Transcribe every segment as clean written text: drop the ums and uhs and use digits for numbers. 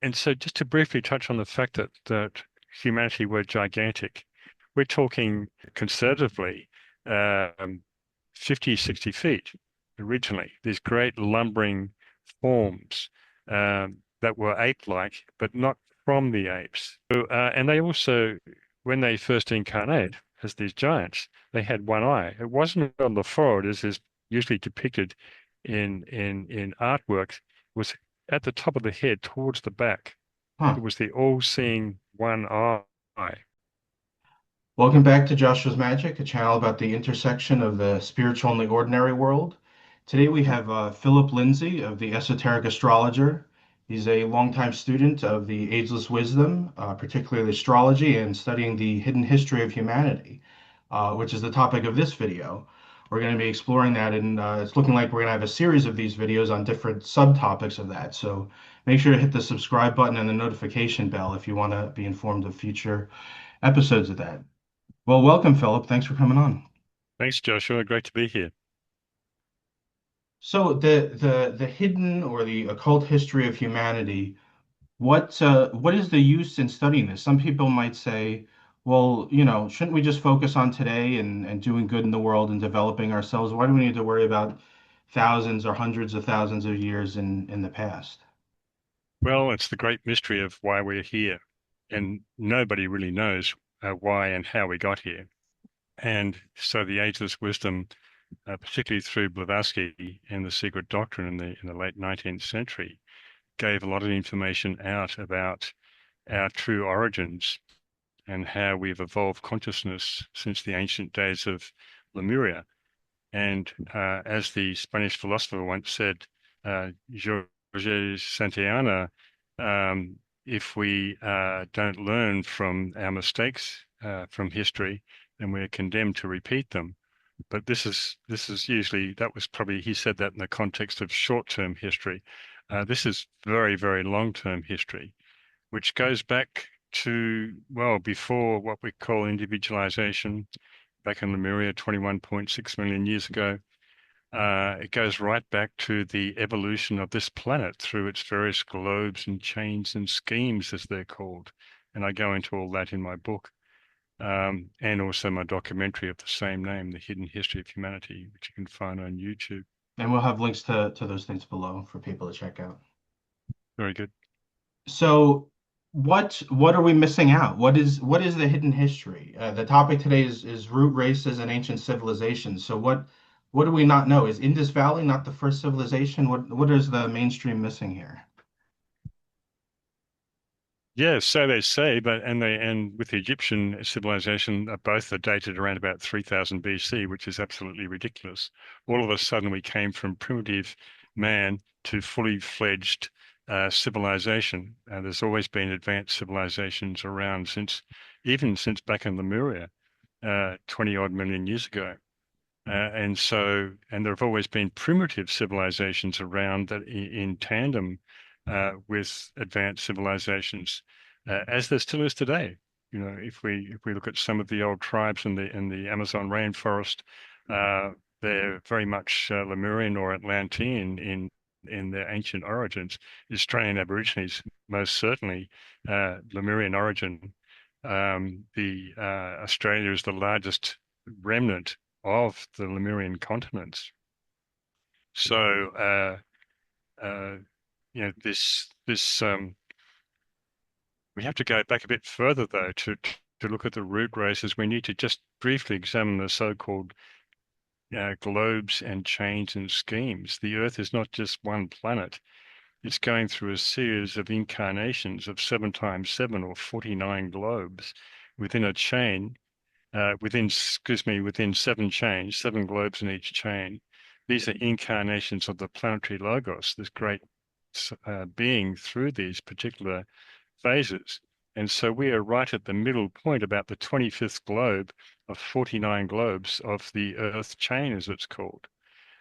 And so just to briefly touch on the fact that humanity were gigantic, we're talking conservatively um, 50, 60 feet originally, these great lumbering forms that were ape-like, but not from the apes. So, and they also, when they first incarnate as these giants, they had one eye. It wasn't on the forehead, as is usually depicted in artwork. It was at the top of the head towards the back. Huh. It was the all-seeing one eye. Welcome back to Joshua's Magic, a channel about the intersection of the spiritual and the ordinary world. Today we have Phillip Lindsay of the Esoteric Astrologer. He's a longtime student of the Ageless Wisdom, particularly astrology, and studying the hidden history of humanity, which is the topic of this video. We're going to be exploring that, and it's looking like we're going to have a series of these videos on different subtopics of that. So make sure to hit the subscribe button and the notification bell if you want to be informed of future episodes of that. Well, welcome, Philip. Thanks for coming on. Thanks, Joshua. Great to be here. So the hidden or the occult history of humanity, what is the use in studying this? Some people might say, well, shouldn't we just focus on today and doing good in the world and developing ourselves? Why do we need to worry about thousands or hundreds of thousands of years in the past? Well, it's the great mystery of why we're here, and nobody really knows why and how we got here. And so the ageless wisdom, particularly through Blavatsky and the secret doctrine in the late 19th century, gave a lot of information out about our true origins and how we've evolved consciousness since the ancient days of Lemuria. And as the Spanish philosopher once said, Jorge Santayana, if we don't learn from our mistakes from history, then we're condemned to repeat them. But this is usually, that was probably, he said that in the context of short-term history. This is very, very long-term history, which goes back to, well, before what we call individualization, back in Lemuria 21.6 million years ago. It goes right back to the evolution of this planet through its various globes and chains and schemes, as they're called. And I go into all that in my book, and also my documentary of the same name, The Hidden History of Humanity, which you can find on YouTube. And we'll have links to those things below for people to check out. Very good. So what are we missing out? What is the hidden history? The topic today is root races and ancient civilizations. So what do we not know? Is Indus Valley not the first civilization? What is the mainstream missing here? Yeah, so they say, but and with the Egyptian civilization, both are dated around about 3000 BC, which is absolutely ridiculous. All of a sudden, we came from primitive man to fully fledged civilization. There's always been advanced civilizations around even since back in Lemuria, 20 odd million years ago. And there have always been primitive civilizations around that in tandem with advanced civilizations, as there still is today. If we look at some of the old tribes in the Amazon rainforest, they're very much Lemurian or Atlantean in their ancient origins. Australian Aborigines, most certainly Lemurian origin. The Australia is the largest remnant of the Lemurian continents. So, uh, we have to go back a bit further though to look at the root races. We need to just briefly examine the so-called globes and chains and schemes. The Earth is not just one planet. It's going through a series of incarnations of 7 times 7 or 49 globes within a chain within 7 chains, 7 globes in each chain. These are incarnations of the planetary logos, this great being through these particular phases. And so we are right at the middle point, about the 25th globe of 49 globes of the Earth chain, as it's called.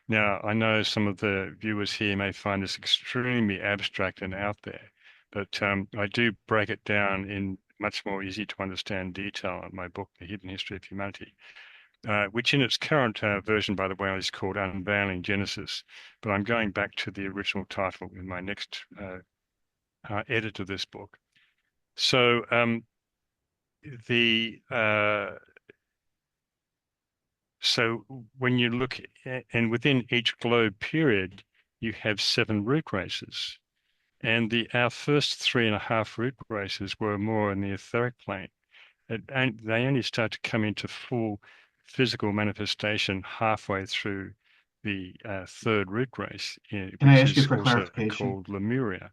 Now, I know some of the viewers here may find this extremely abstract and out there, but I do break it down in much more easy to understand detail in my book, The Hidden History of Humanity, which in its current version, by the way, is called Unveiling Genesis. But I'm going back to the original title in my next edited this book. So the so when you look at, and within each globe period, you have 7 root races. And our first 3.5 root races were more in the etheric plane. And they only start to come into full physical manifestation halfway through the third root race, Can I which ask you is for also clarification? called Lemuria.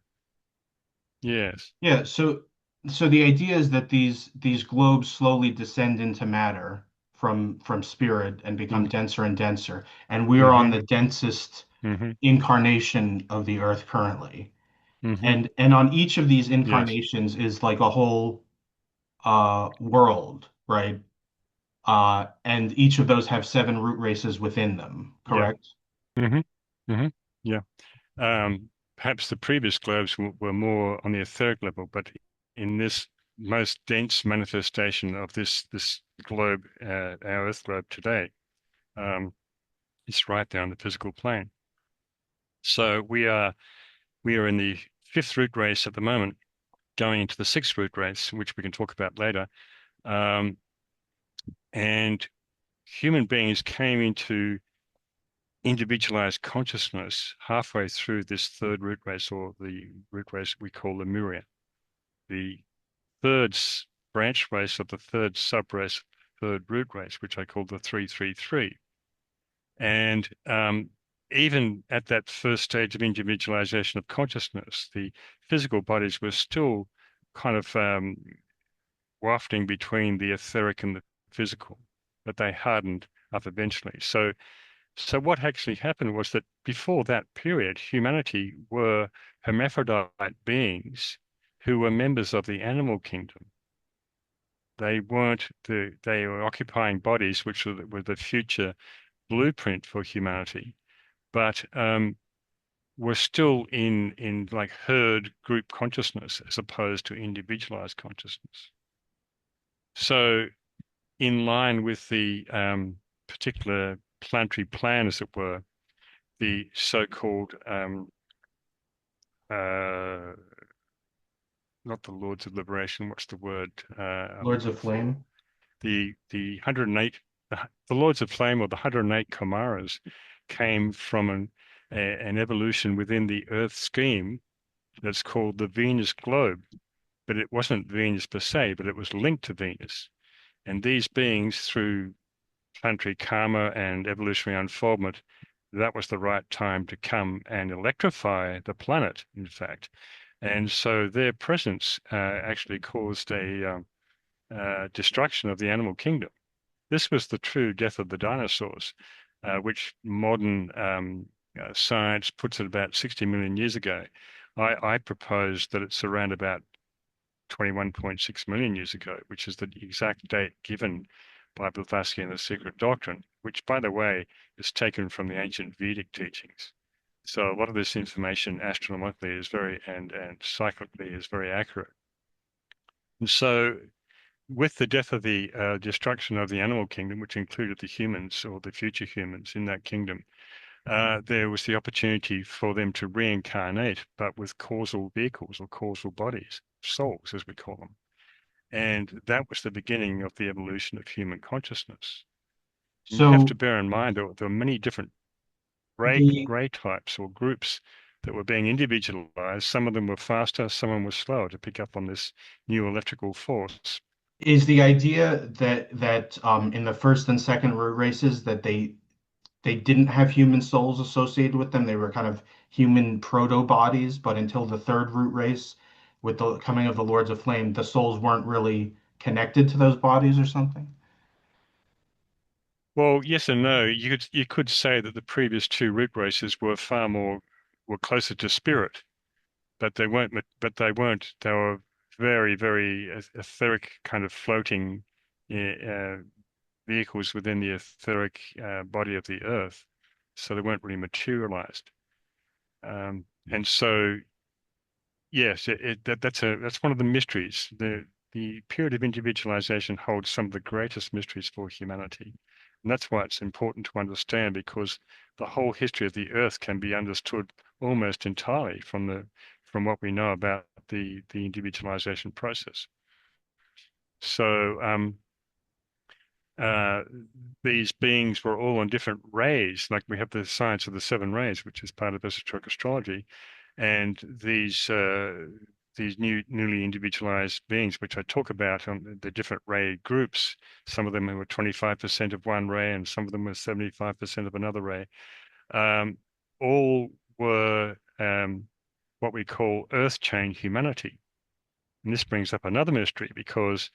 Yes. Yeah, so the idea is that these globes slowly descend into matter from spirit and become Mm, denser and denser, and we are on mm-hmm, the densest mm-hmm, incarnation of the earth currently. mm-hmm. And on each of these Yes. incarnations is like a whole world, right? And each of those have 7 root races within them, Yeah. correct? Mm-hmm, mm-hmm. Yeah. Perhaps the previous globes were more on the etheric level, but in this most dense manifestation of this globe, our Earth globe today, um, it's right there on the physical plane. So we are in the 5th root race at the moment, going into the 6th root race, which we can talk about later. Um, and human beings came into individualized consciousness halfway through this 3rd root race, or the root race we call Lemuria. The third branch race of the 3rd sub-race, 3rd root race, which I call the 333. And even at that first stage of individualization of consciousness, the physical bodies were still kind of wafting between the etheric and the physical, but they hardened up eventually. So what actually happened was that before that period, humanity were hermaphrodite beings who were members of the animal kingdom. They weren't they were occupying bodies which were the future blueprint for humanity, but were still in like herd group consciousness as opposed to individualized consciousness. So in line with the particular planetary plan, as it were, the so-called uh, not the Lords of Liberation, what's the word I'm Lords looking of for? Flame. The 108, the Lords of Flame, or the 108 Comaras, came from an evolution within the Earth scheme that's called the Venus globe. But it wasn't Venus per se, but it was linked to Venus. And these beings, through planetary karma and evolutionary unfoldment, that was the right time to come and electrify the planet, in fact. And so their presence actually caused a destruction of the animal kingdom. This was the true death of the dinosaurs, which modern science puts at about 60 million years ago. I propose that it's around about 21.6 million years ago, which is the exact date given by Blavatsky in the Secret Doctrine, which, by the way, is taken from the ancient Vedic teachings. So a lot of this information astronomically is and cyclically is very accurate. And so with the death of the destruction of the animal kingdom, which included the humans or the future humans in that kingdom, there was the opportunity for them to reincarnate, but with causal vehicles or causal bodies, souls, as we call them. And that was the beginning of the evolution of human consciousness. And you have to So bear in mind there were many different the ray types or groups that were being individualized. Some of them were faster, some of them were slower to pick up on this new electrical force. is the idea that in the first and second races that they didn't have human souls associated with them. They were kind of human proto bodies, but until the third root race, with the coming of the Lords of Flame, the souls weren't really connected to those bodies or something. Well, yes and no. You could say that the previous 2 root races were closer to spirit, but they weren't. But they weren't. They were very, very etheric, kind of floating vehicles within the etheric body of the earth, so they weren't really materialized. And so, yes, that's one of the mysteries. The period of individualization holds some of the greatest mysteries for humanity. And that's why it's important to understand, because the whole history of the earth can be understood almost entirely from what we know about the individualization process. So uh, these beings were all on different rays. Like we have the science of the seven rays, which is part of esoteric astrology, and these newly individualized beings, which I talk about on the different ray groups. Some of them were 25% of one ray, and some of them were 75% of another ray. Um, all were what we call Earth chain humanity. And this brings up another mystery because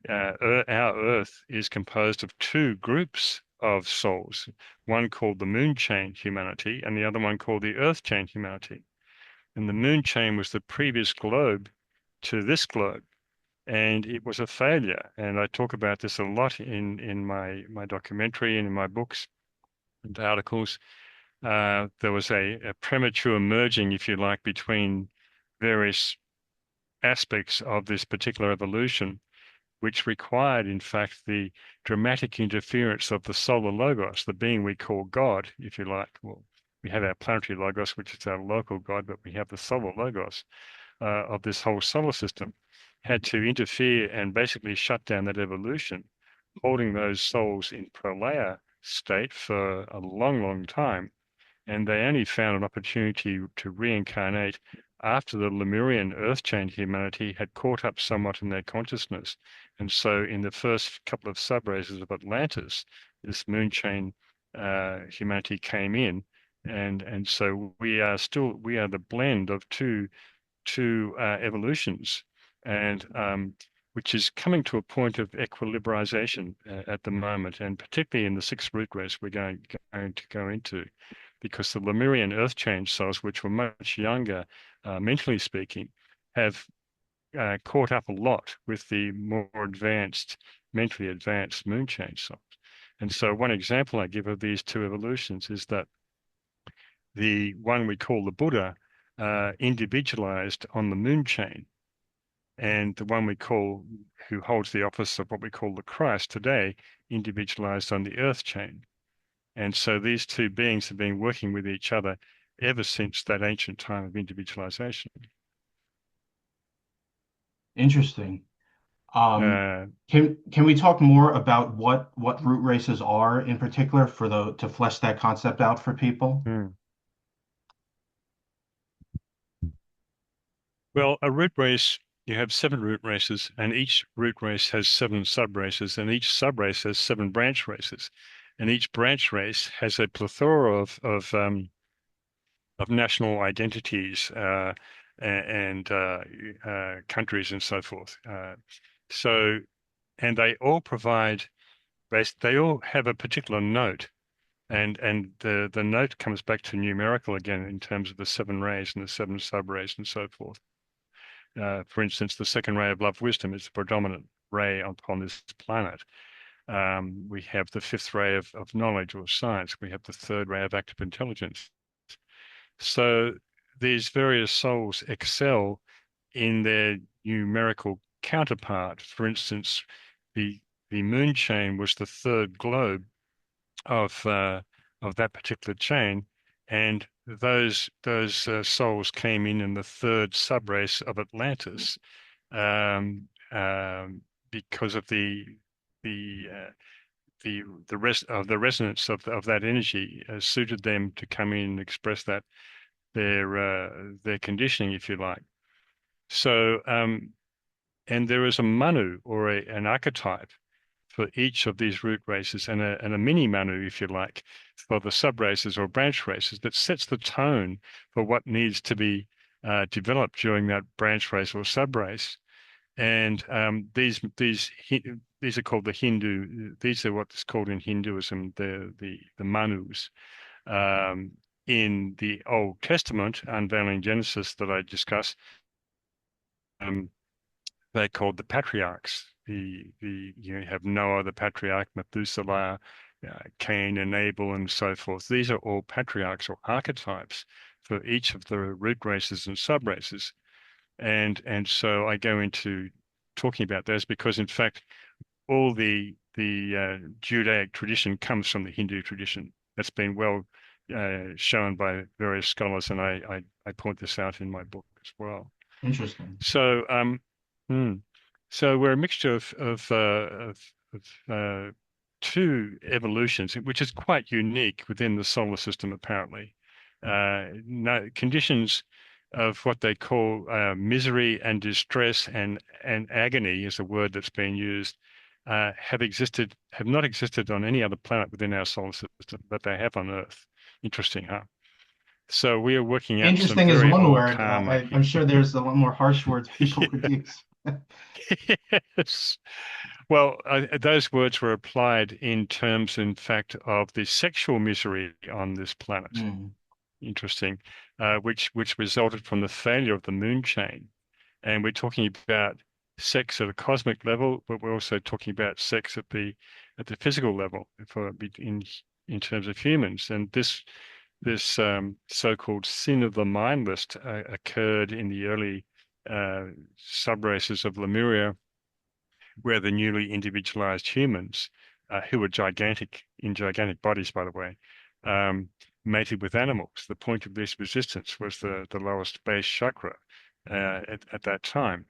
our Earth is composed of two groups of souls, one called the Moon chain humanity and the other one called the Earth chain humanity. And the Moon chain was the previous globe to this globe, and it was a failure. And I talk about this a lot in my documentary and in my books and articles. There was a premature merging, if you like, between various aspects of this particular evolution, which required, in fact, the dramatic interference of the solar logos, the being we call God, if you like. Well, we have our planetary logos, which is our local God, but we have the solar logos of this whole solar system, had to interfere and basically shut down that evolution, holding those souls in prolaya state for a long, long time. And they only found an opportunity to reincarnate after the Lemurian earth chain humanity had caught up somewhat in their consciousness. And so in the first couple of subraces of Atlantis, this moon chain humanity came in. And so we are the blend of two evolutions, and which is coming to a point of equilibrization at the moment, and particularly in the sixth root race we're going to go into, because the Lemurian earth change cells, which were much younger, mentally speaking, have caught up a lot with the more advanced, mentally advanced moon change cells. And so one example I give of these two evolutions is that the one we call the Buddha individualized on the moon chain, and the one we call, who holds the office of what we call the Christ today, individualized on the earth chain. And so these two beings have been working with each other ever since that ancient time of individualization. Interesting. Um, Uh, can we talk more about what root races are in particular for the to flesh that concept out for people? hmm. Well, a root race, you have seven root races, and each root race has seven sub races, and each sub race has seven branch races, and each branch race has a plethora of national identities and countries and so forth. So, and they all provide, they all have a particular note, and the note comes back to numerical again in terms of the seven rays and the seven sub rays and so forth. For instance, the second ray of love wisdom is the predominant ray upon this planet. We have the fifth ray of knowledge or science. We have the third ray of active intelligence. So these various souls excel in their numerical counterpart. For instance, the the moon chain was the third globe of that particular chain, and those souls came in the third subrace of Atlantis, because of the uh, the resonance of that energy suited them to come in and express that their conditioning, if you like. So and there is a Manu or an archetype for each of these root races, and a mini Manu, if you like, for the sub races or branch races that sets the tone for what needs to be developed during that branch race or sub race. And these are called the Hindu. These are what's called in Hinduism the Manus. Um, in the Old Testament, unveiling Genesis that I discuss, um, they're called the patriarchs. You have Noah, the patriarch, Methuselah, Cain and Abel, and so forth. These are all patriarchs or archetypes for each of the root races and sub races. And so I go into talking about those because, in fact, all the Judaic tradition comes from the Hindu tradition. That's been well shown by various scholars, and I point this out in my book. as well. Interesting. So, hmm. So we're a mixture of two evolutions, which is quite unique within the solar system, apparently. No, conditions of what they call misery and distress and agony is a word that's been used, have not existed on any other planet within our solar system, but they have on Earth. Interesting, huh? So we are working out some Interesting is very one old word. karma I'm here. sure there's a lot more harsh words people would use. Yes. Well, those words were applied in terms, in fact, of the sexual misery on this planet. Mm. Interesting, which resulted from the failure of the moon chain. And we're talking about sex at a cosmic level, but we're also talking about sex at the physical level for in terms of humans. And this so-called sin of the mindless occurred in the early subraces of Lemuria, where the newly individualized humans, who were gigantic bodies, by the way, um, mated with animals. The point of this resistance was the lowest base chakra at that time.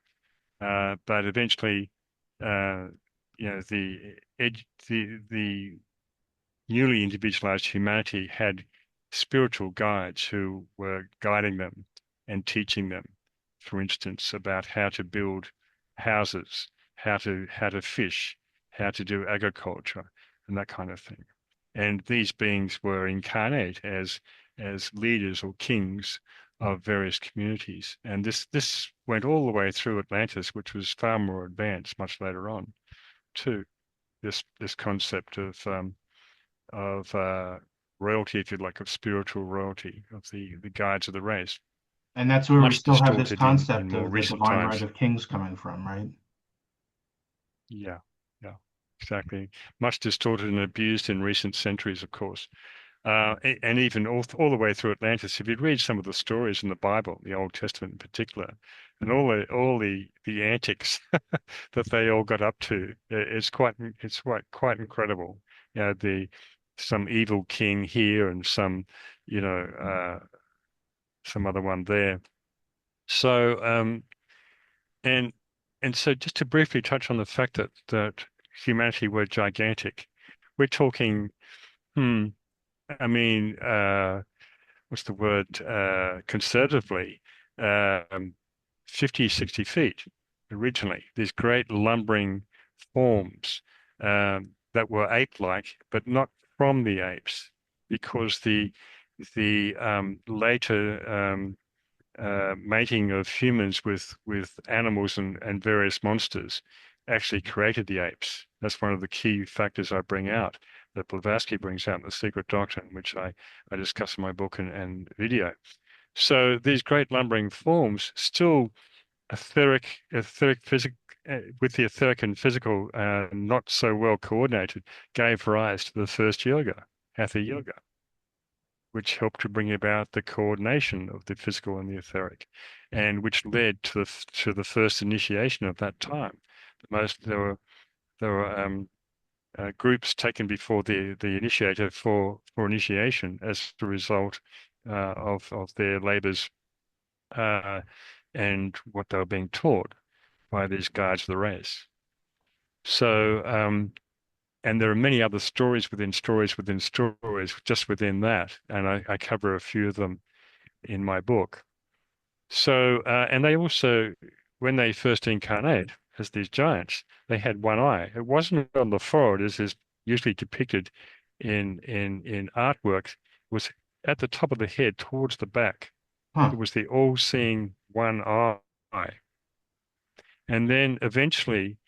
But eventually, uh, the newly individualized humanity had spiritual guides who were guiding them and teaching them, for instance, about how to build houses, how to fish, how to do agriculture, and that kind of thing. And these beings were incarnate as leaders or kings of various communities. And this went all the way through Atlantis, which was far more advanced much later on, too. This concept of royalty, if you like, of spiritual royalty, of the guides of the race, And that's where we much still have this distorted in concept more of the recent divine right times. of kings coming from, right? Yeah, yeah, exactly. Much distorted and abused in recent centuries, of course. And even all the way through Atlantis, if you read some of the stories in the Bible, the Old Testament in particular, and all the antics that they all got up to, it's quite incredible. You know, the some evil king here and you know, some other one there. So, and and so just to briefly touch on the fact that humanity were gigantic, we're talking, hmm, I mean, what's the word, conservatively, um, 50, 60 feet originally, these great lumbering forms that were ape-like, but not from the apes, because the later mating of humans with animals and various monsters actually created the apes. That's one of the key factors I bring out, that Blavatsky brings out in The Secret Doctrine, which I discuss in my book and video. So these great lumbering forms, still etheric physical, with the etheric and physical not so well coordinated, gave rise to the first yoga, Hatha Yoga, which helped to bring about the coordination of the physical and the etheric, and which led to the first initiation of that time. There were groups taken before the initiator for initiation as a result of their labors uh, and what they were being taught by these guides of the race. So, and there are many other stories within stories within stories just within that, and I cover a few of them in my book. So, and they also, when they first incarnate as these giants, they had one eye. It wasn't on the forehead, as is usually depicted in artworks. It was at the top of the head, towards the back. It Huh. was the all-seeing one eye. And then eventually,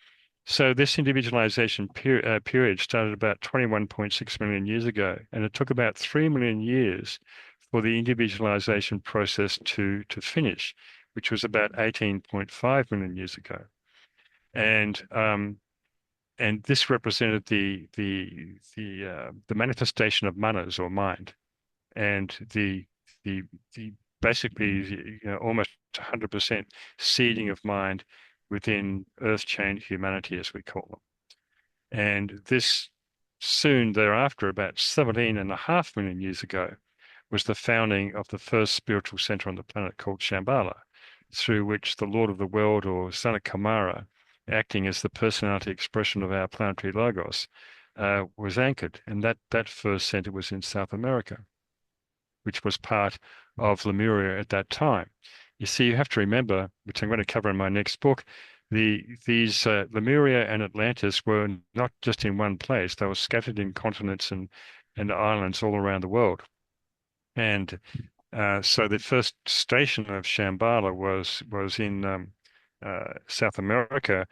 so this individualization period started about 21.6 million years ago, and it took about 3 million years for the individualization process to finish, which was about 18.5 million years ago. And this represented the manifestation of manas or mind, and the the basically almost 100% seeding of mind within Earth chain humanity, as we call them. And this soon thereafter, about 17.5 million years ago, was the founding of the first spiritual center on the planet called Shamballa, through which the Lord of the World, or Sana Kamara, acting as the personality expression of our planetary logos, was anchored. And that first center was in South America, which was part of Lemuria at that time. You see, you have to remember, which I'm going to cover in my next book, these Lemuria and Atlantis were not just in one place; they were scattered in continents and islands all around the world. And so the first station of Shambhala was in South America.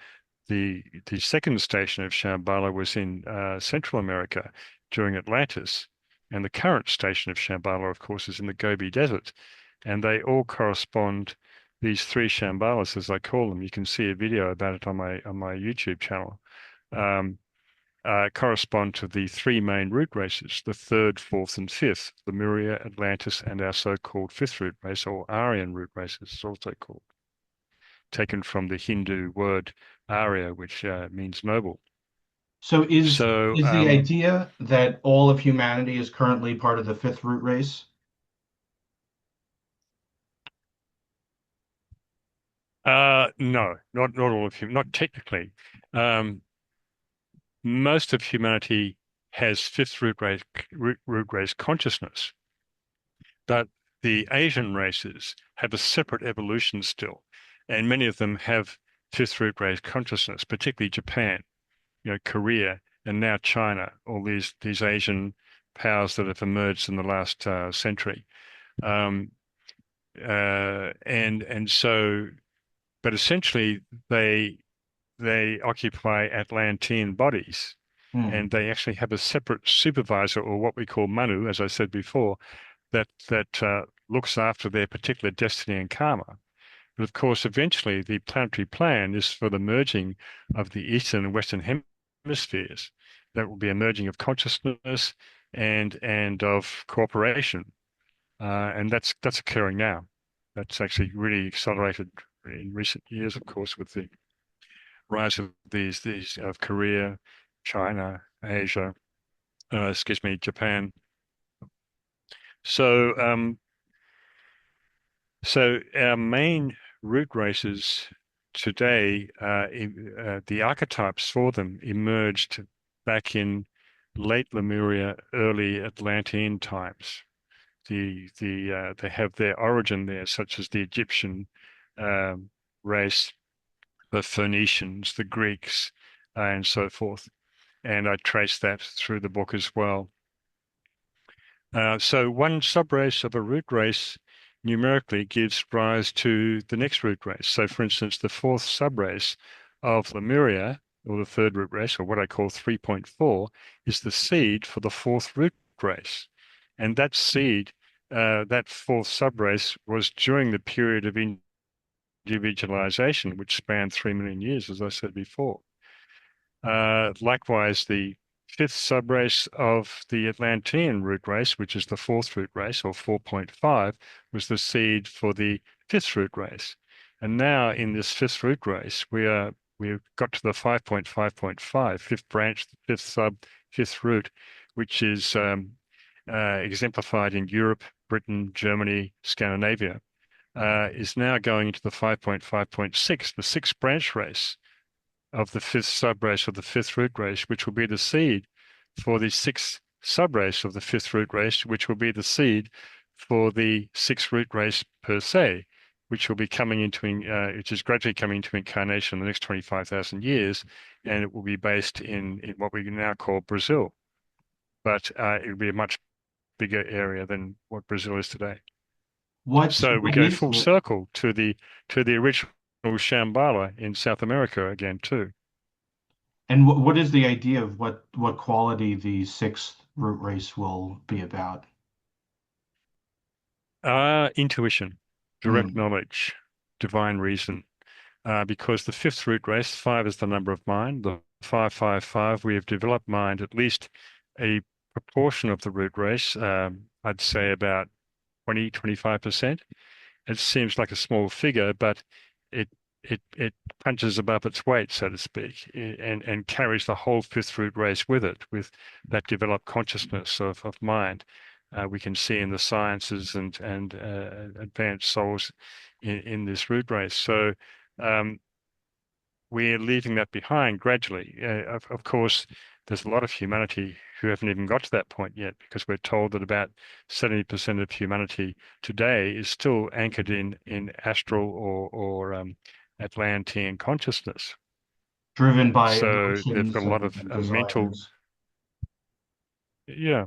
The second station of Shambhala was in Central America during Atlantis. And the current station of Shambhala, of course, is in the Gobi Desert. And they all correspond, these three Shambalas, as I call them. You can see a video about it on my YouTube channel. Um, correspond to the three main root races, the third, fourth, and fifth, Lemuria, Atlantis, and our so-called fifth root race, or Aryan root races, it's also called, taken from the Hindu word Arya, which means noble. So So, is the idea that all of humanity is currently part of the fifth root race? no, not all of not technically. Um, most of humanity has fifth root race consciousness, but the Asian races have a separate evolution still, and many of them have fifth root race consciousness, particularly Japan, Korea, and now China, all these Asian powers that have emerged in the last century. Um, and so, but essentially they occupy Atlantean bodies, Hmm. and they actually have a separate supervisor, or what we call Manu, as I said before, that looks after their particular destiny and karma. But of course, eventually, the planetary plan is for the merging of the eastern and western hemispheres. That will be a merging of consciousness and of cooperation, and that's occurring now. That's actually really accelerated in recent years, of course, with the rise of these of Korea, China, Asia, Japan. So so our main root races today, the archetypes for them emerged back in late Lemuria, early Atlantean times. They have their origin there, such as the Egyptian um, race, the Phoenicians, the Greeks, and so forth. And I trace that through the book as well. So one subrace of a root race numerically gives rise to the next root race. So for instance, the fourth subrace of Lemuria, or the third root race, or what I call 3.4, is the seed for the fourth root race. And that seed, that fourth subrace, was during the period of individualization, which spanned 3 million years, as I said before. Likewise, the fifth subrace of the Atlantean root race, which is the fourth root race, or 4.5, was the seed for the fifth root race. And now in this fifth root race, we've got to the 5.5.5, fifth branch, fifth sub, fifth root, which is exemplified in Europe, Britain, Germany, Scandinavia, is now going into the 5.5.6, the sixth branch race of the fifth subrace of the fifth root race, which will be the seed for the sixth subrace of the fifth root race, which will be the seed for the sixth root race per se, which will be coming into, which is gradually coming into incarnation in the next 25,000 years, and it will be based in what we now call Brazil. But it will be a much bigger area than what Brazil is today. So we What go is full the circle to the original Shambhala in South America again too. and what is the idea of what quality the sixth root race will be about? Intuition, direct Hmm. knowledge, divine reason. Because the fifth root race, five is the number of mind, the 555, we have developed mind, at least a proportion of the root race, I'd say about 25%. It seems like a small figure, but it it punches above its weight, so to speak, and carries the whole fifth root race with it, with that developed consciousness of mind. we can see in the sciences and advanced souls in this root race. So um, we're leaving that behind gradually. Of course, there's a lot of humanity who haven't even got to that point yet, because we're told that about 70% of humanity today is still anchored in astral or Atlantean consciousness. Driven by So they've got emotions a lot of and mental, desires. yeah.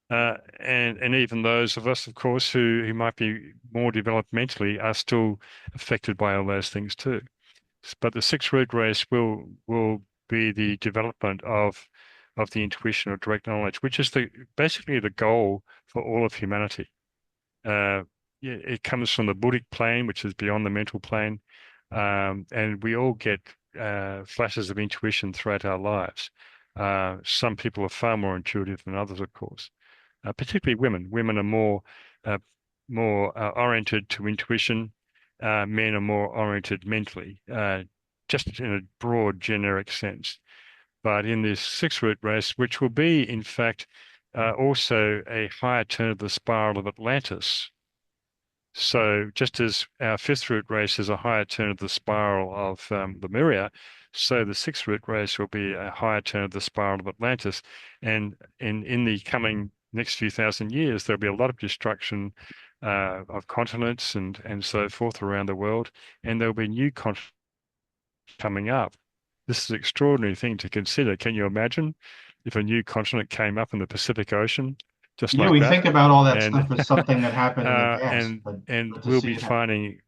And even those of us, of course, who might be more developed mentally are still affected by all those things too. But the sixth root race will be the development of the intuition or direct knowledge, which is the basically the goal for all of humanity. Uh, yeah, it comes from the Buddhic plane, which is beyond the mental plane, and we all get flashes of intuition throughout our lives. Some people are far more intuitive than others, of course, particularly women. Women are uh, more oriented to intuition. Men are more oriented mentally, just in a broad, generic sense. But in this sixth root race, which will be, in fact, also a higher turn of the spiral of Atlantis. So just as our fifth root race is a higher turn of the spiral of Lemuria, so the sixth root race will be a higher turn of the spiral of Atlantis. And in the coming next few thousand years, there'll be a lot of destruction of continents and so forth around the world, and there'll be new continents coming up. This is an extraordinary thing to consider. Can you imagine if a new continent came up in the Pacific Ocean just Yeah, like we that? think about all that And stuff as something that happened in the uh, past, and and we'll be finding,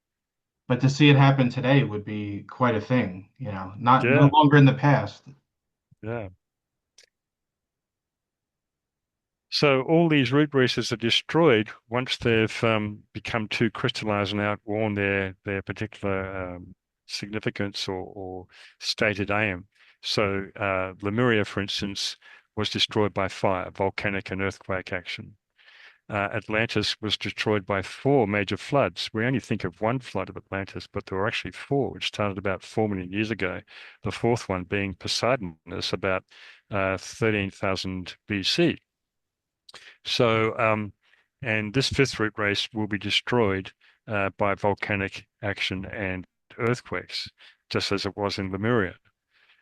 but to see it happen today would be quite a thing, you know, not no yeah, longer in the past. yeah. So all these root races are destroyed once they've become too crystallized and outworn their particular significance or stated aim. So Lemuria, for instance, was destroyed by fire, volcanic and earthquake action. Atlantis was destroyed by four major floods. We only think of one flood of Atlantis, but there were actually four, which started about 4 million years ago. The fourth one being Poseidonus about 13,000 BC. So, and this fifth root race will be destroyed by volcanic action and earthquakes, just as it was in Lemuria.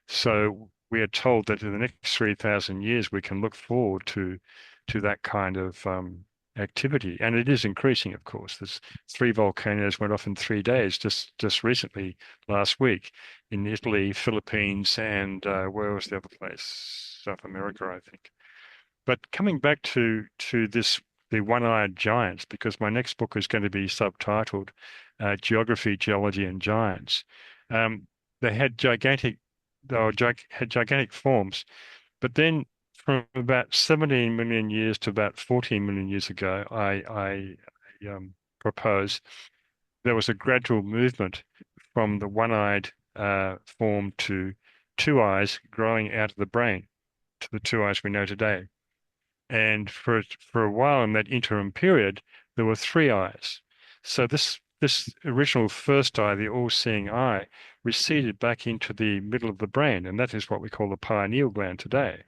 So we are told that in the next 3,000 years, we can look forward to that kind of activity, and it is increasing. Of course, there's three volcanoes went off in 3 days just recently, last week, in Italy, Philippines, and where was the other place? South America, I think. But coming back to this, the one-eyed giants, because my next book is going to be subtitled Geography, Geology, and Giants. Um, they had had gigantic forms, but then from about 17 million years to about 14 million years ago, I propose there was a gradual movement from the one-eyed form to two eyes growing out of the brain to the two eyes we know today. And for a while in that interim period, there were three eyes. So this original first eye, the all-seeing eye, receded back into the middle of the brain, and that is what we call the pineal gland today.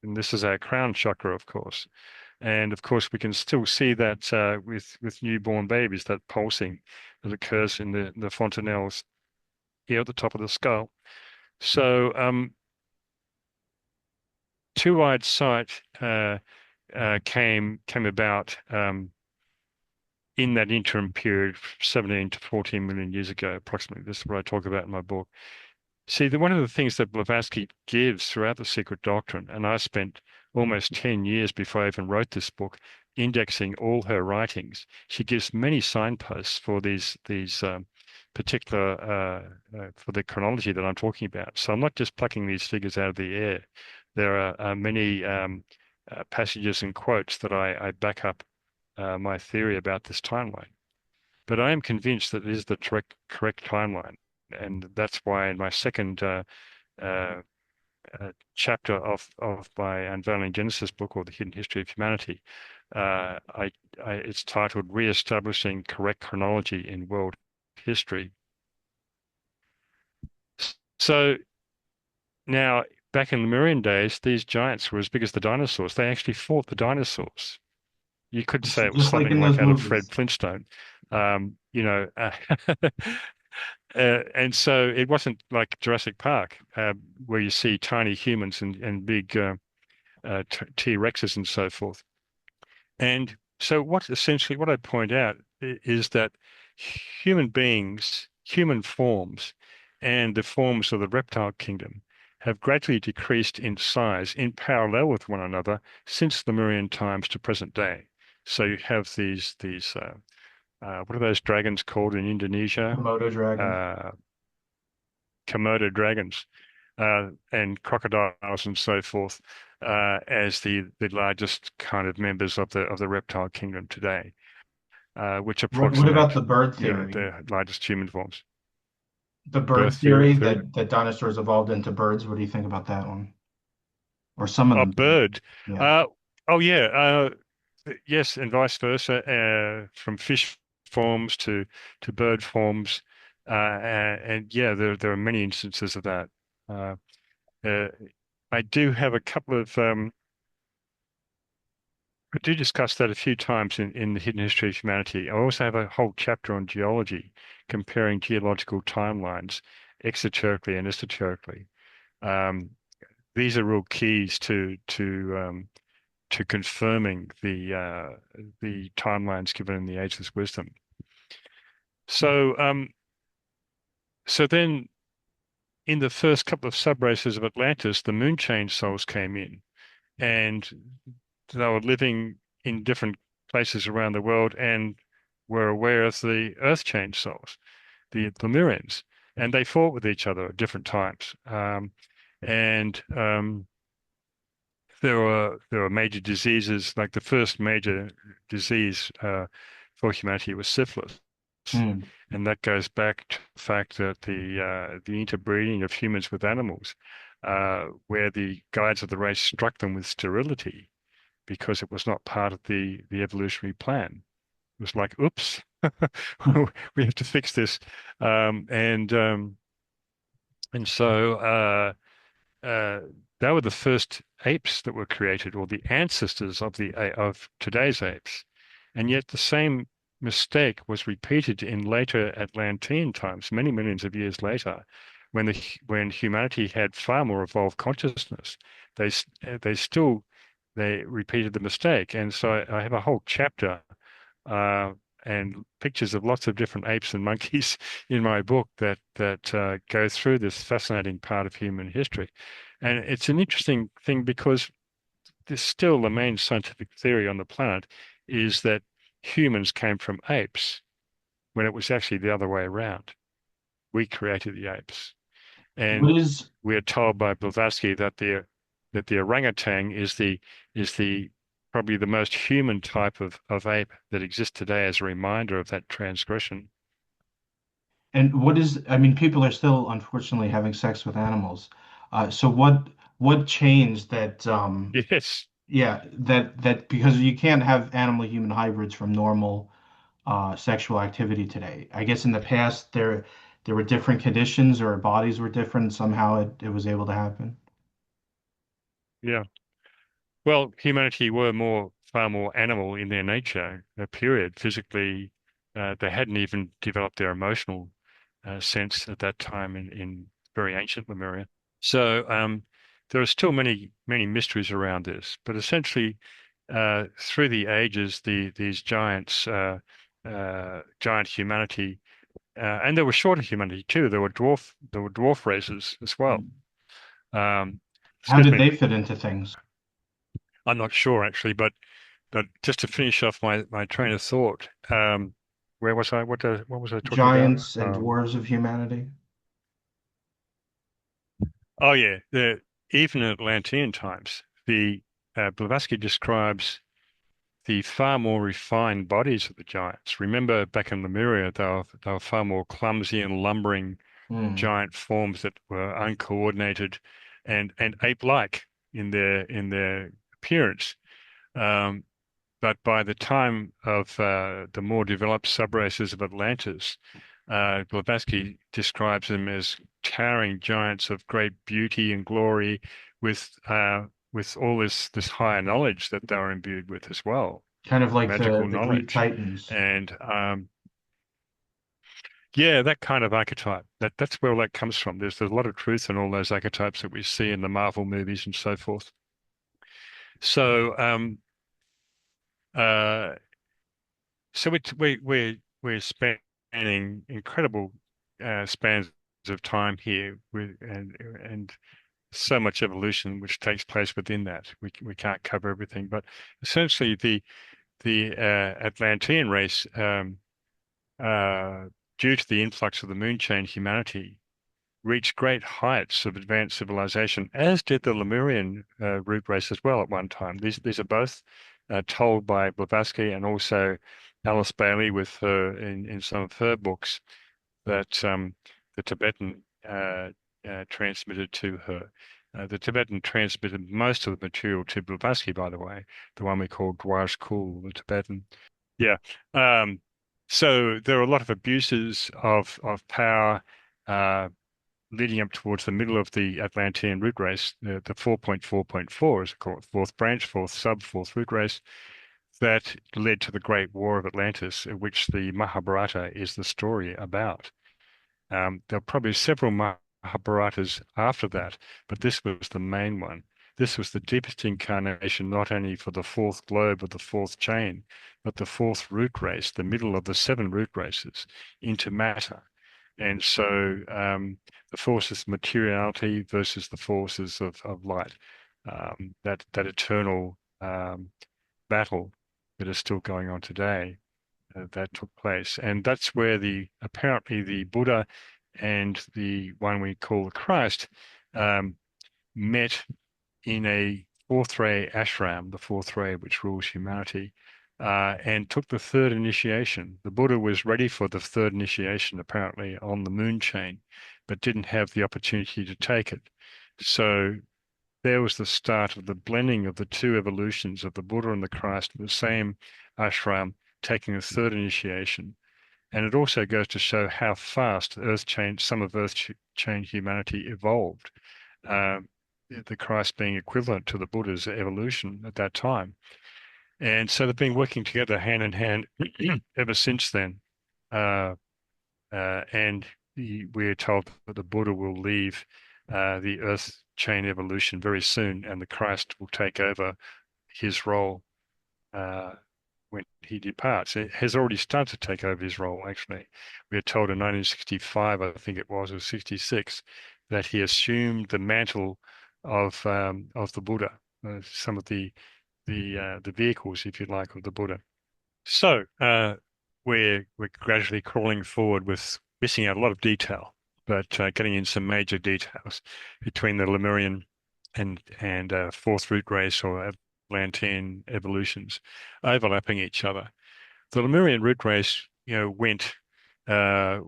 And this is our crown chakra, of course. And of course, we can still see that with newborn babies, that pulsing that occurs in the fontanelles here at the top of the skull. So two-eyed sight came about in that interim period, 17 to 14 million years ago, approximately. This is what I talk about in my book. See, one of the things that Blavatsky gives throughout The Secret Doctrine, and I spent almost 10 years before I even wrote this book indexing all her writings. She gives many signposts for these particular for the chronology that I'm talking about. So I'm not just plucking these figures out of the air. There are many passages and quotes that I back up my theory about this timeline. But I am convinced that it is the correct timeline. And that's why in my second uh, chapter of my Unveiling Genesis book, or The Hidden History of Humanity, it's titled Re-establishing Correct Chronology in World History. So now, back in Lemurian days, these giants were as big as the dinosaurs. They actually fought the dinosaurs. You could say it was Just like something in like those out of Fred movies. Flintstone. You know, and so it wasn't like Jurassic Park, where you see tiny humans and big T-Rexes and so forth. And so what I point out is that human beings, human forms, and the forms of the reptile kingdom have gradually decreased in size in parallel with one another since Lemurian times to present day. So you have these what are those dragons called in Indonesia? Komodo dragons. Uh, Komodo dragons and crocodiles and so forth as the largest kind of members of the reptile kingdom today, which What about approximate, the bird you know, theory? the largest human forms. The bird Birth theory, theory theory. that dinosaurs evolved into birds. What do you think about that one? Or some of A them did. bird. Yeah. Uh, oh yeah. Yes, and vice versa. From fish forms to bird forms, and yeah, there are many instances of that. Uh, uh, I do have a couple of I do discuss that a few times in the Hidden History of Humanity. I also have a whole chapter on geology, comparing geological timelines, exoterically and esoterically. Um, these are real keys to confirming the timelines given in the Ageless Wisdom. So so then in the first couple of subraces of Atlantis, the moon chain souls came in, and they were living in different places around the world and were aware of the Earth Change souls, the Lemurians, and they fought with each other at different times. And there were major diseases, like the first major disease for humanity was syphilis. Hmm. And that goes back to the fact that the interbreeding of humans with animals, where the guides of the race struck them with sterility, because it was not part of the evolutionary plan. It was like, oops, we have to fix this, um, and um, and so uh, they were the first apes that were created, or the ancestors of of today's apes, and yet the same mistake was repeated in later Atlantean times, many millions of years later, when humanity had far more evolved consciousness. They still they repeated the mistake. And so I have a whole chapter uh, and pictures of lots of different apes and monkeys in my book that go through this fascinating part of human history. And it's an interesting thing because there's still the main scientific theory on the planet is that humans came from apes when it was actually the other way around. We created the apes. What And is we are told by Blavatsky that the orangutan is the probably the most human type of ape that exists today as a reminder of that transgression. I mean, people are still unfortunately having sex with animals. So what changed that Yes. yeah, that because you can't have animal human hybrids from normal sexual activity today. I guess in the past there were different conditions or bodies were different. Somehow it was able to happen. Yeah. Well, humanity were far more animal in their nature, period. Physically, they hadn't even developed their emotional sense at that time in very ancient Lemuria. So there are still many mysteries around this, but essentially, through the ages, these giants, giant humanity, and there were shorter humanity too. There were dwarf races as well. Um, How excuse did me, they fit into things? I'm not sure actually, but just to finish off my train of thought, where was I? What was I talking about? Giants and dwarves of humanity? Oh yeah, even in Atlantean times, the Blavatsky describes the far more refined bodies of the giants. Remember, back in Lemuria, they were far more clumsy and lumbering Hmm. giant forms that were uncoordinated and ape-like in their appearance. Um, but by the time of the more developed subraces of Atlantis, Blavatsky describes them as towering giants of great beauty and glory, with all this higher knowledge that they were imbued with as well. Kind of like magical the Greek knowledge. Titans. And yeah, that kind of archetype, that's where all that comes from. There's a lot of truth in all those archetypes that we see in the Marvel movies and so forth. So uh, so we're spanning incredible spans of time here with and so much evolution which takes place within that. We can't cover everything, but essentially the Atlantean race, uh, due to the influx of the moon chain humanity, reached great heights of advanced civilization, as did the Lemurian root race as well at one time. These are both told by Blavatsky and also Alice Bailey with her in some of her books that the Tibetan transmitted to her. The Tibetan transmitted most of the material to Blavatsky, by the way, the one we call Dwarves Cool, the Tibetan. Yeah. Um, so there are a lot of abuses of power uh, leading up towards the middle of the Atlantean root race, the 4.4.4 is called, fourth branch, fourth sub, fourth root race, that led to the Great War of Atlantis, which the Mahabharata is the story about. There are probably several Mahabharatas after that, but this was the main one. This was the deepest incarnation, not only for the fourth globe of the fourth chain, but the fourth root race, the middle of the seven root races, into matter. And so the forces of materiality versus the forces of light, that eternal battle that is still going on today, that took place. And that's where the apparently the Buddha and the one we call the Christ um, met in a fourth ray ashram, the fourth ray which rules humanity, and took the third initiation. The Buddha was ready for the third initiation, apparently, on the moon chain, but didn't have the opportunity to take it. So there was the start of the blending of the two evolutions of the Buddha and the Christ in the same ashram, taking the third initiation. And it also goes to show how fast Earth chain, some of Earth chain humanity evolved. The Christ being equivalent to the Buddha's evolution at that time. And so they've been working together hand in hand ever since then. Uh, and we're told that the Buddha will leave the Earth chain evolution very soon, and the Christ will take over his role uh, when he departs. It has already started to take over his role, actually. We are told in 1965, I think it was, or 66, that he assumed the mantle of the Buddha, some of the vehicles, if you like, of the Buddha. So we're gradually crawling forward with missing out a lot of detail, but getting in some major details between the Lemurian and fourth root race or Atlantean evolutions overlapping each other. The Lemurian root race, uh,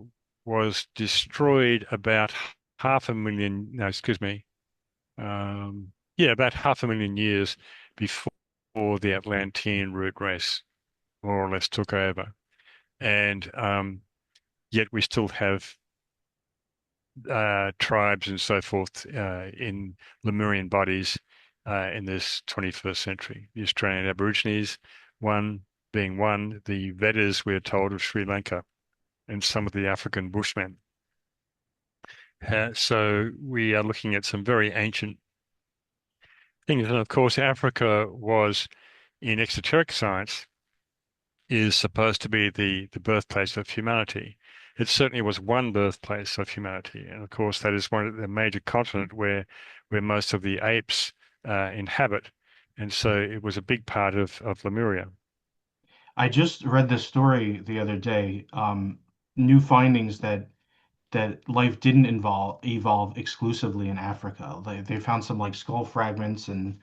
was destroyed about half a million, no, excuse me, yeah, about half a million years before the Atlantean root race more or less took over. And yet we still have tribes and so forth in Lemurian bodies in this 21st century. The Australian Aborigines, one being one, the Vedas, we're told, of Sri Lanka, and some of the African Bushmen. So we are looking at some very ancient things. And of course, Africa was, in exoteric science, is supposed to be the birthplace of humanity. It certainly was one birthplace of humanity, and of course that is one of the major continent where most of the apes inhabit, and so it was a big part of Lemuria. I just read this story the other day. New findings that life didn't evolve exclusively in Africa. They found some like skull fragments and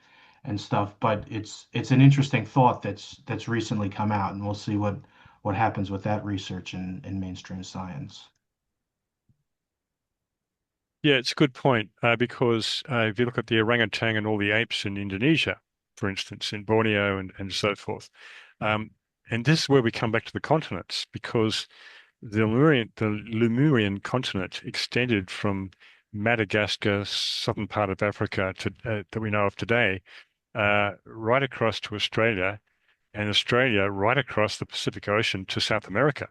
stuff, but it's an interesting thought that's recently come out, and we'll see what happens with that research in mainstream science. Yeah, it's a good point because if you look at the orangutan and all the apes in Indonesia, for instance, in Borneo and so forth, um, and this is where we come back to the continents because the Lemurian continent extended from Madagascar, southern part of Africa to that we know of today, right across to Australia and Australia right across the Pacific Ocean to South America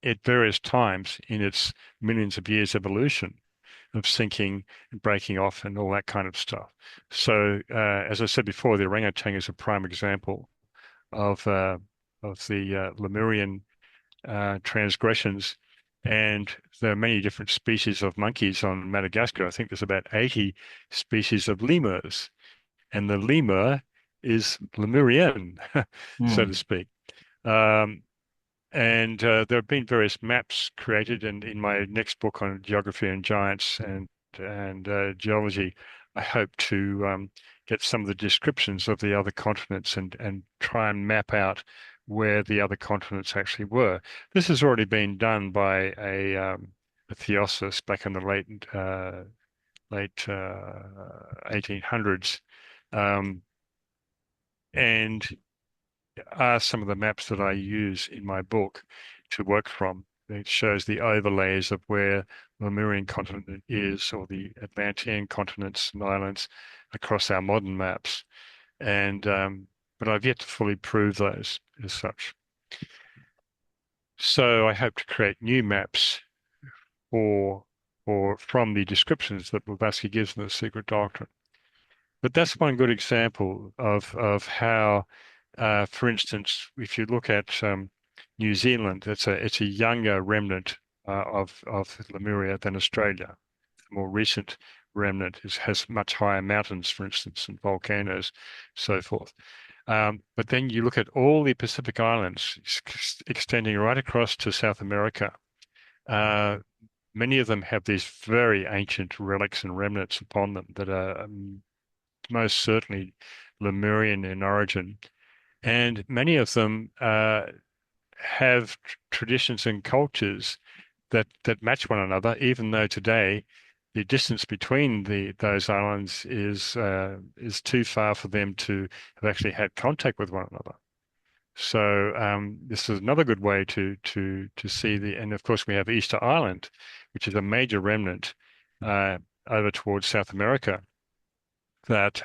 at various times in its millions of years evolution of sinking and breaking off and all that kind of stuff. So, as I said before, the orangutan is a prime example of the Lemurian transgressions. And there are many different species of monkeys on Madagascar. I think there's about 80 species of lemurs, and the lemur is Lemurian, so to Hmm. speak. Um, and there have been various maps created, and in my next book on geography and giants and geology, I hope to get some of the descriptions of the other continents and try and map out where the other continents actually were. This has already been done by a theosophist back in the late 1800s, um, and are some of the maps that I use in my book to work from. It shows the overlays of where the Lemurian continent is, or the Atlantean continents and islands across our modern maps. And but I've yet to fully prove those as such. So I hope to create new maps for or from the descriptions that Blavatsky gives in the Secret Doctrine. But that's one good example of how, for instance, if you look at New Zealand, it's a younger remnant of Lemuria than Australia. The more recent remnant has much higher mountains, for instance, and volcanoes, so forth. But then you look at all the Pacific Islands extending right across to South America. Uh, Many of them have these very ancient relics and remnants upon them that are most certainly Lemurian in origin, and many of them have traditions and cultures that match one another, even though today the distance between the those islands is too far for them to have actually had contact with one another. So this is another good way to see and of course we have Easter Island, which is a major remnant uh, over towards South America that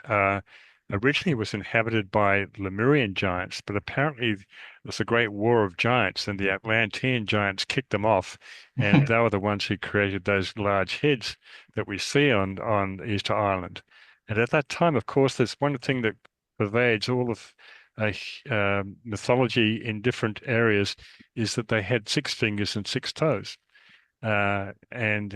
originally was inhabited by Lemurian giants, but apparently there's a great war of giants, and the Atlantean giants kicked them off, and they were the ones who created those large heads that we see on Easter Island. And at that time, of course, there's one thing that pervades all of mythology in different areas is that they had 6 fingers and 6 toes. And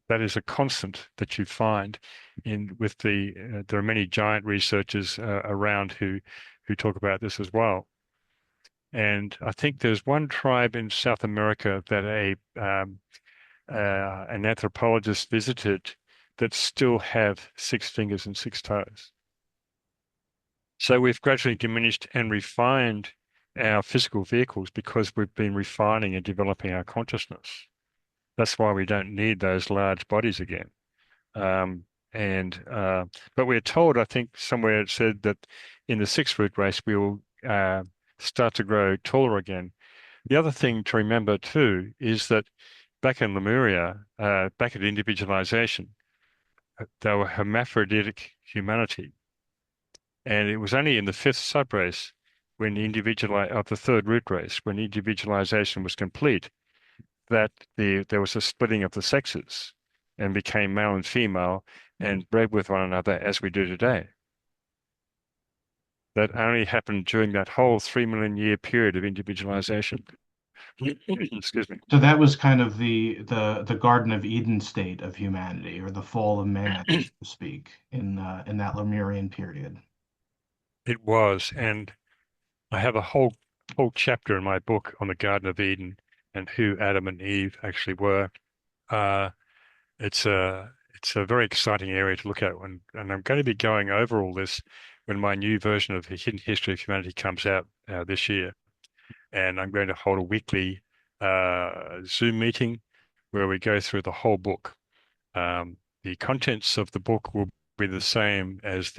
that is a constant that you find in with there are many giant researchers around who talk about this as well. And I think there's one tribe in South America that an anthropologist visited that still have 6 fingers and 6 toes. So we've gradually diminished and refined our physical vehicles because we've been refining and developing our consciousness. That's why we don't need those large bodies again. Um, and but we're told, I think somewhere it said that in the sixth root race we will start to grow taller again. The other thing to remember too is that back in Lemuria, back at individualization, they were hermaphroditic humanity, and it was only in the fifth subrace when of the third root race when individualization was complete that there was a splitting of the sexes and became male and female and bred with one another as we do today. That only happened during that whole 3 million year period of individualization. Excuse me. So that was kind of the Garden of Eden state of humanity, or the fall of man, so to speak, in that Lemurian period. It was, and I have a whole chapter in my book on the Garden of Eden and who Adam and Eve actually were. Uh, it's a very exciting area to look at and I'm going to be going over all this when my new version of the Hidden History of Humanity comes out this year. And I'm going to hold a weekly Zoom meeting where we go through the whole book. The contents of the book will be the same as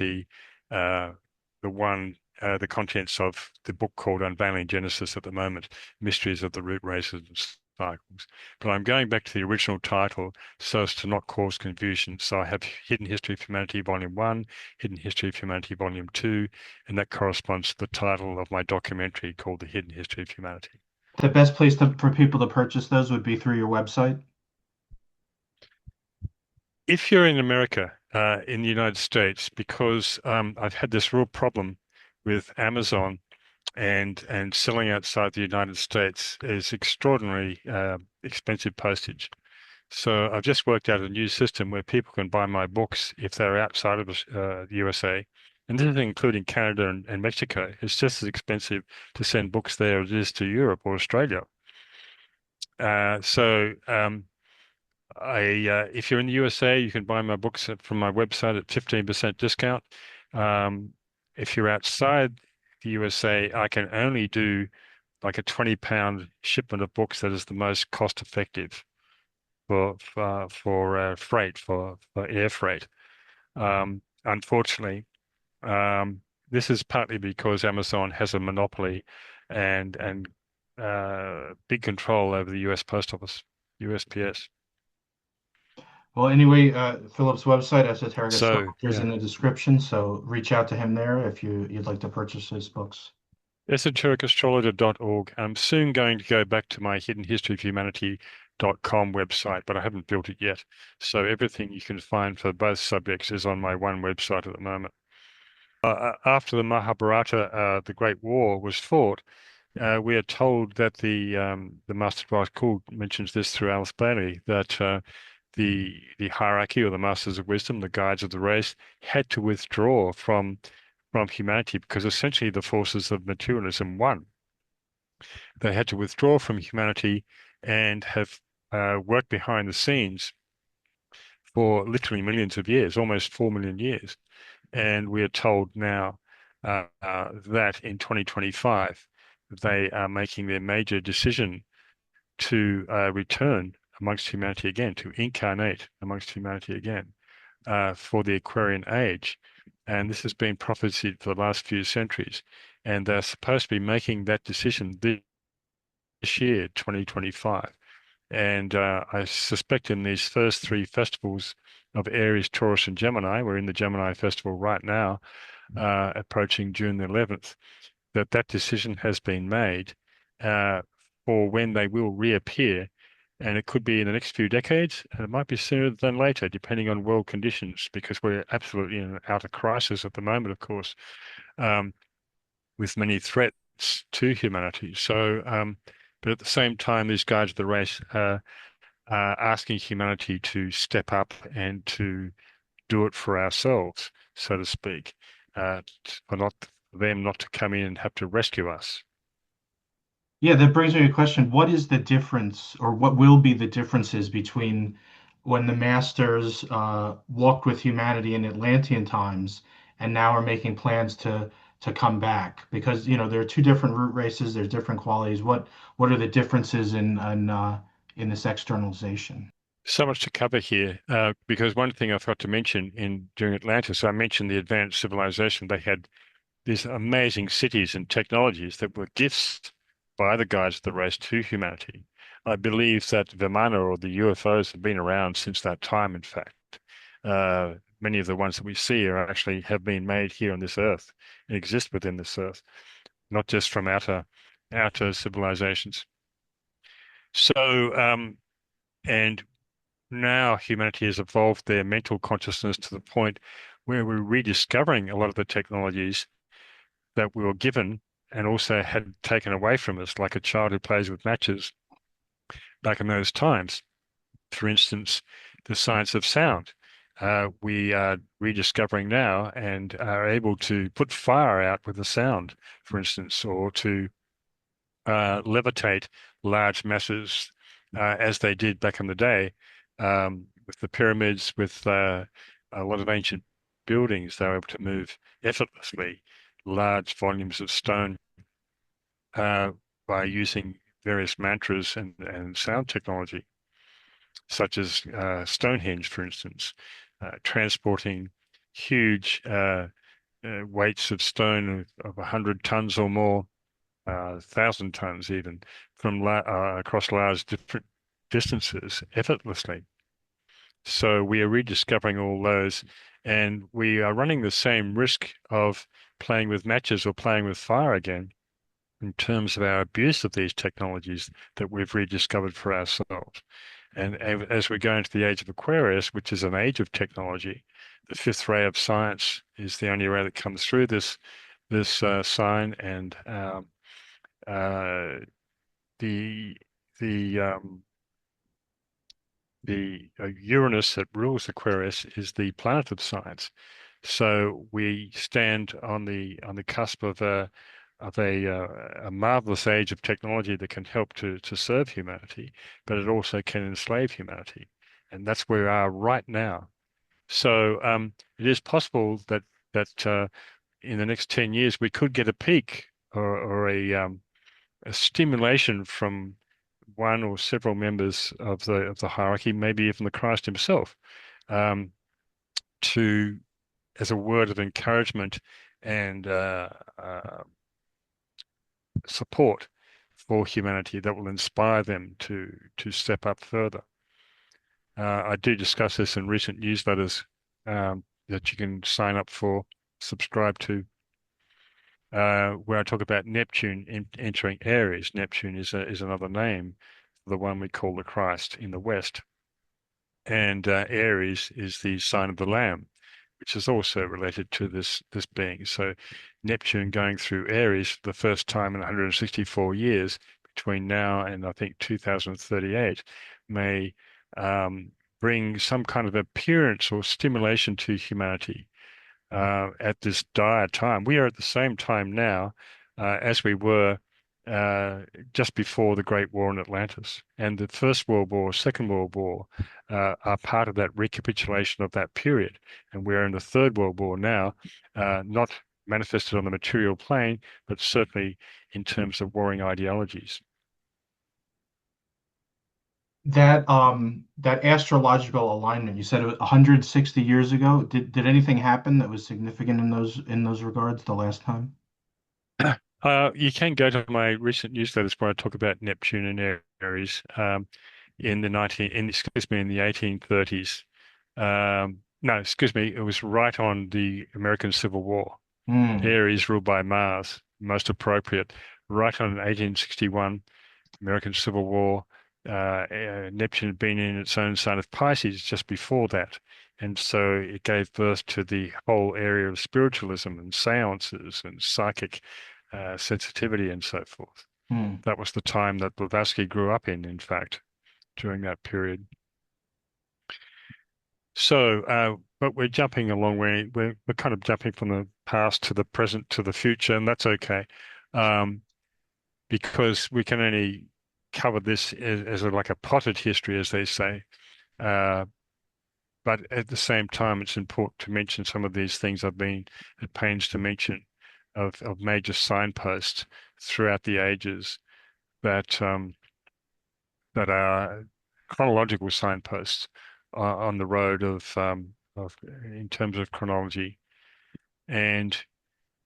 uh, the contents of the book called Unveiling Genesis at the moment, Mysteries of the Root Races cycles. But I'm going back to the original title so as to not cause confusion. So I have Hidden History of Humanity Volume 1, Hidden History of Humanity Volume 2, and that corresponds to the title of my documentary called The Hidden History of Humanity. The best place for people to purchase those would be through your website. If you're in America, in the United States, because I've had this real problem with Amazon and selling outside the United States is extraordinarily expensive postage. So I've just worked out a new system where people can buy my books if they're outside of the USA. And this is including Canada and Mexico. It's just as expensive to send books there as it is to Europe or Australia. So if you're in the USA, you can buy my books from my website at 15% discount. Um, if you're outside the USA, I can only do like a 20-pound shipment of books that is the most cost effective for freight for air freight. Unfortunately, this is partly because Amazon has a monopoly and big control over the U.S. Post Office, USPS. Well, anyway, Philip's website, Esoteric So Astrologer, is yeah, in the description, so reach out to him there if you'd like to purchase his books. esotericastrologer.org. I'm soon going to go back to my Hidden History of Humanity.com website, but I haven't built it yet. So everything you can find for both subjects is on my one website at the moment. After the Mahabharata, the Great War was fought, we are told that the Master Dwarf Cool mentions this through Alice Bailey that the hierarchy or the Masters of Wisdom, the guides of the race, had to withdraw from humanity because essentially the forces of materialism won. They had to withdraw from humanity and have worked behind the scenes for literally millions of years, almost 4 million years. And we are told now that in 2025, they are making their major decision to return amongst humanity again, to incarnate amongst humanity again for the Aquarian age. And this has been prophesied for the last few centuries. And they're supposed to be making that decision this year, 2025. And I suspect in these first three festivals of Aries, Taurus, and Gemini, we're in the Gemini festival right now, approaching June the 11th, that decision has been made uh, for when they will reappear. And it could be in the next few decades, and it might be sooner than later, depending on world conditions, because we're absolutely in an outer crisis at the moment, of course, um, with many threats to humanity. But at the same time, these guides of the race are asking humanity to step up and to do it for ourselves, so to speak, for not them not to come in and have to rescue us. Yeah, that brings me to a question. What is the difference, or what will be the differences between when the masters walked with humanity in Atlantean times and now are making plans to come back? Because, there are two different root races, there's different qualities. What are the differences in this externalization? So much to cover here, because one thing I forgot to mention in during Atlantis, I mentioned the advanced civilization. They had these amazing cities and technologies that were gifts by the guides of the race to humanity. I believe that Vimana or the UFOs have been around since that time, in fact. Many of the ones that we see are actually have been made here on this earth and exist within this earth, not just from outer civilizations. So, and now humanity has evolved their mental consciousness to the point where we're rediscovering a lot of the technologies that we were given and also had taken away from us, like a child who plays with matches back in those times. For instance, the science of sound. We are rediscovering now and are able to put fire out with a sound, for instance, or to levitate large masses as they did back in the day with the pyramids, with a lot of ancient buildings. They were able to move effortlessly large volumes of stone uh, by using various mantras and sound technology, such as Stonehenge, for instance, transporting huge weights of stone of 100 tons or more 1,000 tons even from across large different distances effortlessly. So we are rediscovering all those, and we are running the same risk of playing with matches or playing with fire again in terms of our abuse of these technologies that we've rediscovered for ourselves. And as we go into the age of Aquarius, which is an age of technology, the fifth ray of science is the only ray that comes through this sign, and uh, the the Uranus that rules Aquarius is the planet of science. So we stand on the cusp of a marvelous age of technology that can help to serve humanity, but it also can enslave humanity, and that's where we are right now. So it is possible that in the next 10 years we could get a peak or a stimulation from one or several members of the hierarchy, maybe even the Christ himself, um, to as a word of encouragement and support for humanity that will inspire them to step up further. I do discuss this in recent newsletters that you can sign up for, subscribe to, where I talk about Neptune entering Aries. Neptune is another name for the one we call the Christ in the West, and Aries is the sign of the Lamb, which is also related to this being. So Neptune going through Aries for the first time in 164 years between now and I think 2038 may bring some kind of appearance or stimulation to humanity at this dire time. We are at the same time now as we were just before the Great War in Atlantis. And the First World War, Second World War are part of that recapitulation of that period. And we're in the Third World War now, not manifested on the material plane, but certainly in terms of warring ideologies. That astrological alignment, you said it was 160 years ago. Did anything happen that was significant in those regards the last time? You can go to my recent newsletters where I talk about Neptune and Aries in the 1830s. No, excuse me, it was right on the American Civil War. Hmm. Aries ruled by Mars, most appropriate. Right on 1861, American Civil War. Neptune had been in its own sign of Pisces just before that. And so it gave birth to the whole area of spiritualism and seances and psychic sensitivity and so forth. Hmm. That was the time that Blavatsky grew up in fact, during that period. So, but we're jumping a long way. We're kind of jumping from the past to the present to the future, and that's okay, um, because we can only cover this as like a potted history, as they say. Uh, but at the same time, it's important to mention some of these things I've been at pains to mention of major signposts throughout the ages that that are chronological signposts on the road of in terms of chronology. And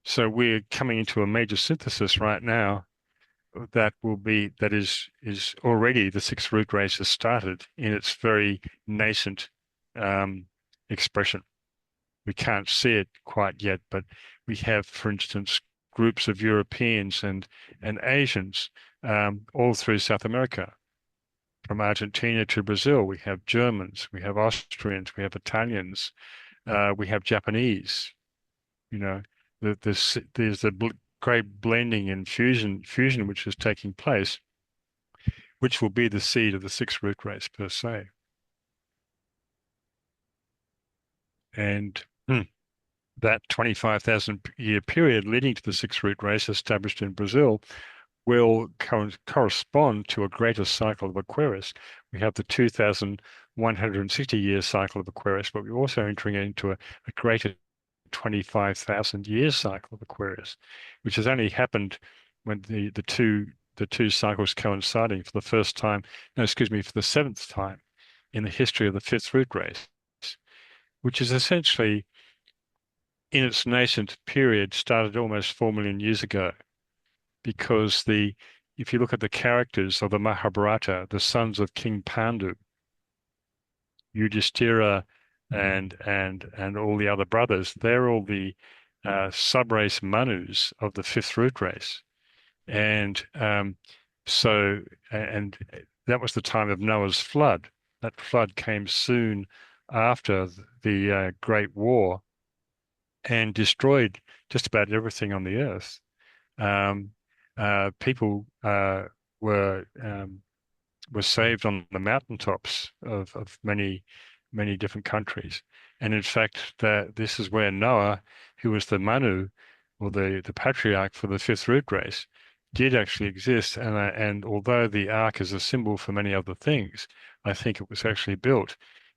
so we're coming into a major synthesis right now that is already the sixth root race has started in its very nascent um, expression. We can't see it quite yet, but we have, for instance, groups of Europeans and Asians all through South America. From Argentina to Brazil, we have Germans, we have Austrians, we have Italians, we have Japanese. You know, there's a great blending and fusion which is taking place, which will be the seed of the sixth root race per se. And that 25,000 year period leading to the sixth root race established in Brazil will correspond to a greater cycle of Aquarius. We have the 2,160-year cycle of Aquarius, but we're also entering into a greater 25,000-year cycle of Aquarius, which has only happened when the two cycles coinciding for the first time, no, excuse me, for the seventh time in the history of the fifth root race, which is essentially in its nascent period started almost 4 million years ago. because the if you look at the characters of the Mahabharata, the sons of King Pandu, Yudhishthira, and all the other brothers, they're all the subrace Manus of the fifth root race. And so, and that was the time of Noah's flood. That flood came soon after the Great War and destroyed just about everything on the earth. Um, People were was saved on the mountaintops of many different countries. And in fact, this is where Noah, who was the Manu, or the patriarch for the fifth root race, did actually exist. And although the ark is a symbol for many other things, I think it was actually built.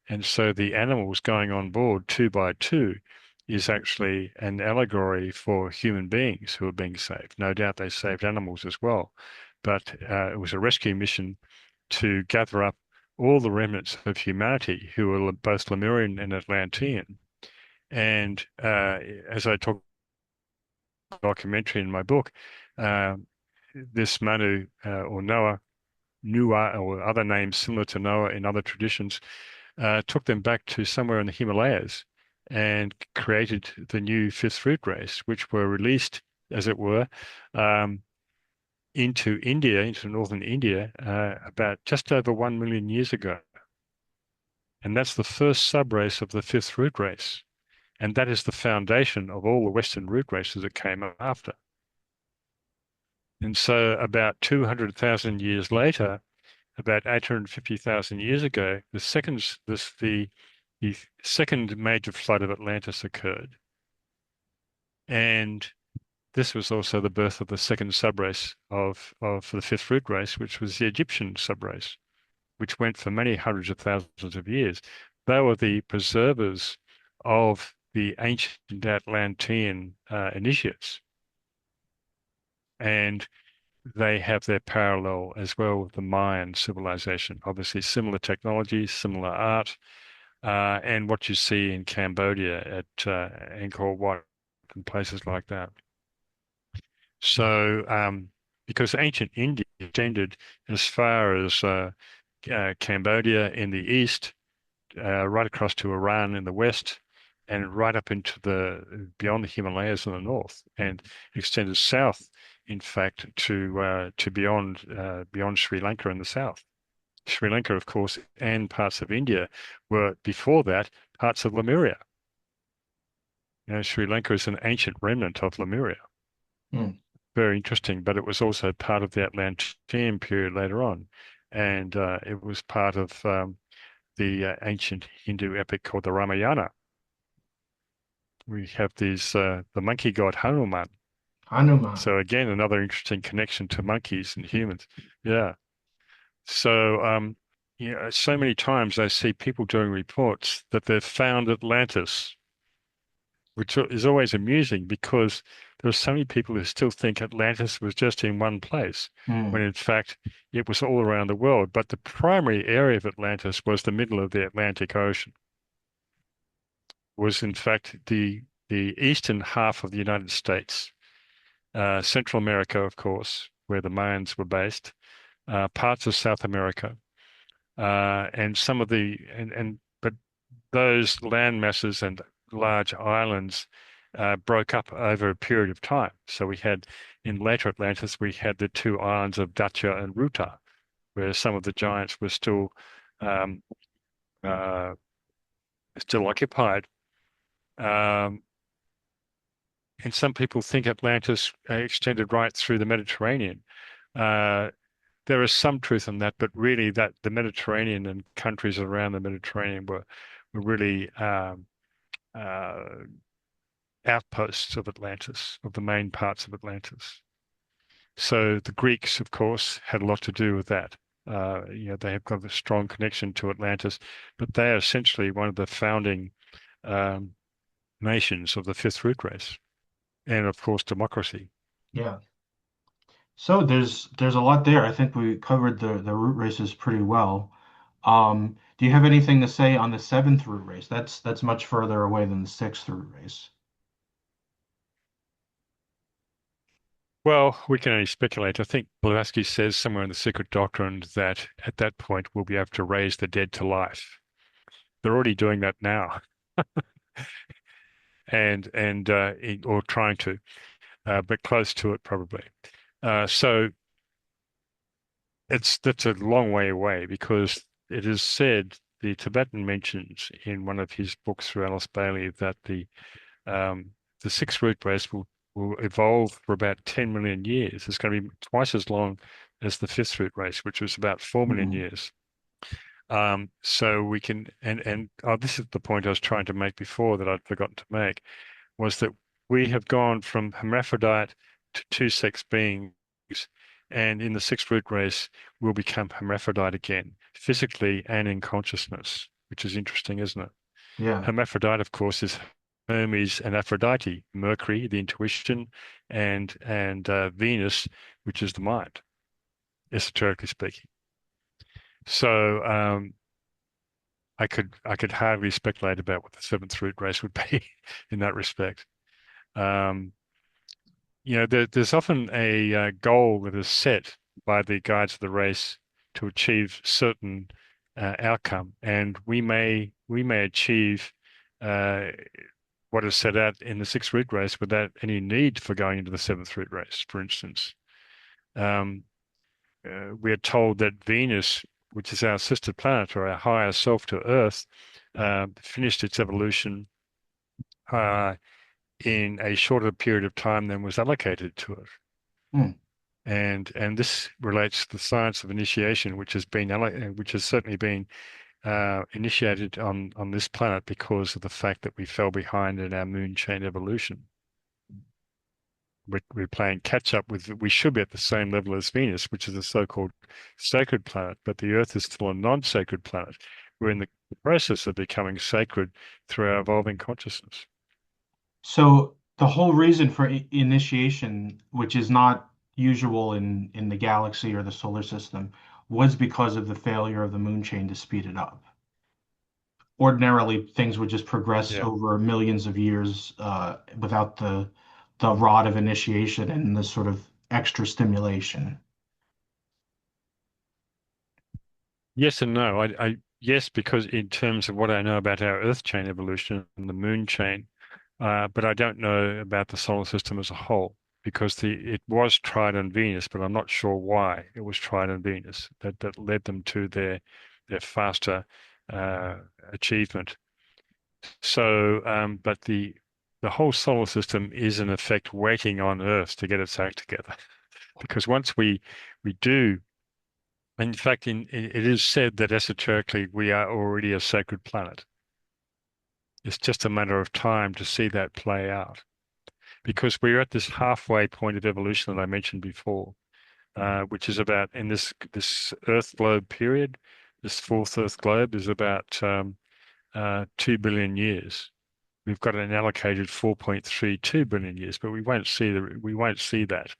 And so the animals going on board two by two is actually an allegory for human beings who are being saved. No doubt they saved animals as well, but it was a rescue mission to gather up all the remnants of humanity who were both Lemurian and Atlantean. And as I talk documentary in my book, uh, this Manu or Noah, Nua, or other names similar to Noah in other traditions, took them back to somewhere in the Himalayas and created the new fifth fruit race, which were released, as it were, um, into India, into northern India, about just over 1 million years ago. And that's the first subrace of the fifth root race. And that is the foundation of all the Western root races that came after. And so about 200,000 years later, about 850,000 years ago, the second major flood of Atlantis occurred. And this was also the birth of the second subrace of the fifth root race, which was the Egyptian subrace, which went for many hundreds of thousands of years. They were the preservers of the ancient Atlantean initiates. And they have their parallel as well with the Mayan civilization. Obviously, similar technology, similar art, and what you see in Cambodia at Angkor Wat and places like that. So, because ancient India extended as far as Cambodia in the east, right across to Iran in the west, and right up into the beyond the Himalayas in the north, and extended south, in fact, to beyond Sri Lanka in the south. Sri Lanka, of course, and parts of India were before that parts of Lemuria. Sri Lanka is an ancient remnant of Lemuria. Hmm. Very interesting, but it was also part of the Atlantean period later on, and it was part of the ancient Hindu epic called the Ramayana. We have the monkey god Hanuman. Hanuman. So again, another interesting connection to monkeys and humans. Yeah. So so many times I see people doing reports that they've found Atlantis, which is always amusing because there are so many people who still think Atlantis was just in one place, when Hmm. in fact it was all around the world. But the primary area of Atlantis was the middle of the Atlantic Ocean, was in fact the eastern half of the United States, Central America, of course, where the Mayans were based, parts of South America, and some of the and but those land masses and large islands broke up over a period of time. So we had in later Atlantis, we had the two islands of Dacha and Ruta, where some of the giants were um, uh, still occupied. Um, and some people think Atlantis extended right through the Mediterranean. Uh, there is some truth in that, but really that the Mediterranean and countries around the Mediterranean were really uh, outposts of Atlantis, of the main parts of Atlantis. So the Greeks, of course, had a lot to do with that. They have got a strong connection to Atlantis, but they are essentially one of the founding um, nations of the fifth root race, and of course, democracy. Yeah. So there's a lot there. I think we covered the root races pretty well. Do you have anything to say on the seventh root race? That's much further away than the sixth root race. Well, we can only speculate. I think Blavatsky says somewhere in the Secret Doctrine that at that point we'll be able to raise the dead to life. They're already doing that now, or trying to, but close to it probably. So that's a long way away because it is said the Tibetan mentions in one of his books through Alice Bailey that um, the sixth root race will evolve for about 10 million years. It's going to be twice as long as the fifth root race, which was about 4 million Hmm. years. So we can, and this is the point I was trying to make before that I'd forgotten to make, was that we have gone from hermaphrodite to two-sex beings, and in the sixth root race, we'll become hermaphrodite again, physically and in consciousness, which is interesting, isn't it? Yeah. Hermaphrodite, of course, is Hermes and Aphrodite, Mercury, the intuition, and Venus, which is the mind, esoterically speaking. So I could hardly speculate about what the seventh root race would be in that respect. Um, there's often a goal that is set by the guides of the race to achieve certain outcome, and we may achieve uh, what is set out in the sixth root race without any need for going into the seventh root race. For instance, um, we are told that Venus, which is our sister planet or our higher self to Earth, finished its evolution uh, in a shorter period of time than was allocated to it. Hmm. And this relates to the science of initiation, which has certainly been initiated on this planet because of the fact that we fell behind in our moon chain evolution. We're playing catch up with, we should be at the same level as Venus, which is a so-called sacred planet, but the Earth is still a non-sacred planet. We're in the process of becoming sacred through our evolving consciousness. So the whole reason for initiation, which is not usual in the galaxy or the solar system, was because of the failure of the moon chain to speed it up. Ordinarily, things would just progress Yeah. over millions of years without the rod of initiation and the sort of extra stimulation. Yes and no. Yes, because in terms of what I know about our Earth chain evolution and the moon chain, but I don't know about the solar system as a whole because it was tried on Venus, but I'm not sure why it was tried on Venus that led them to their faster uh, achievement. So, but the whole solar system is in effect waiting on Earth to get its act together. Because once we do, in fact, it is said that esoterically we are already a sacred planet. It's just a matter of time to see that play out. Because we're at this halfway point of evolution that I mentioned before, which is about in this Earth globe period. This fourth Earth globe is about 2 billion years. We've got an allocated 4.32 billion years, but we won't see that.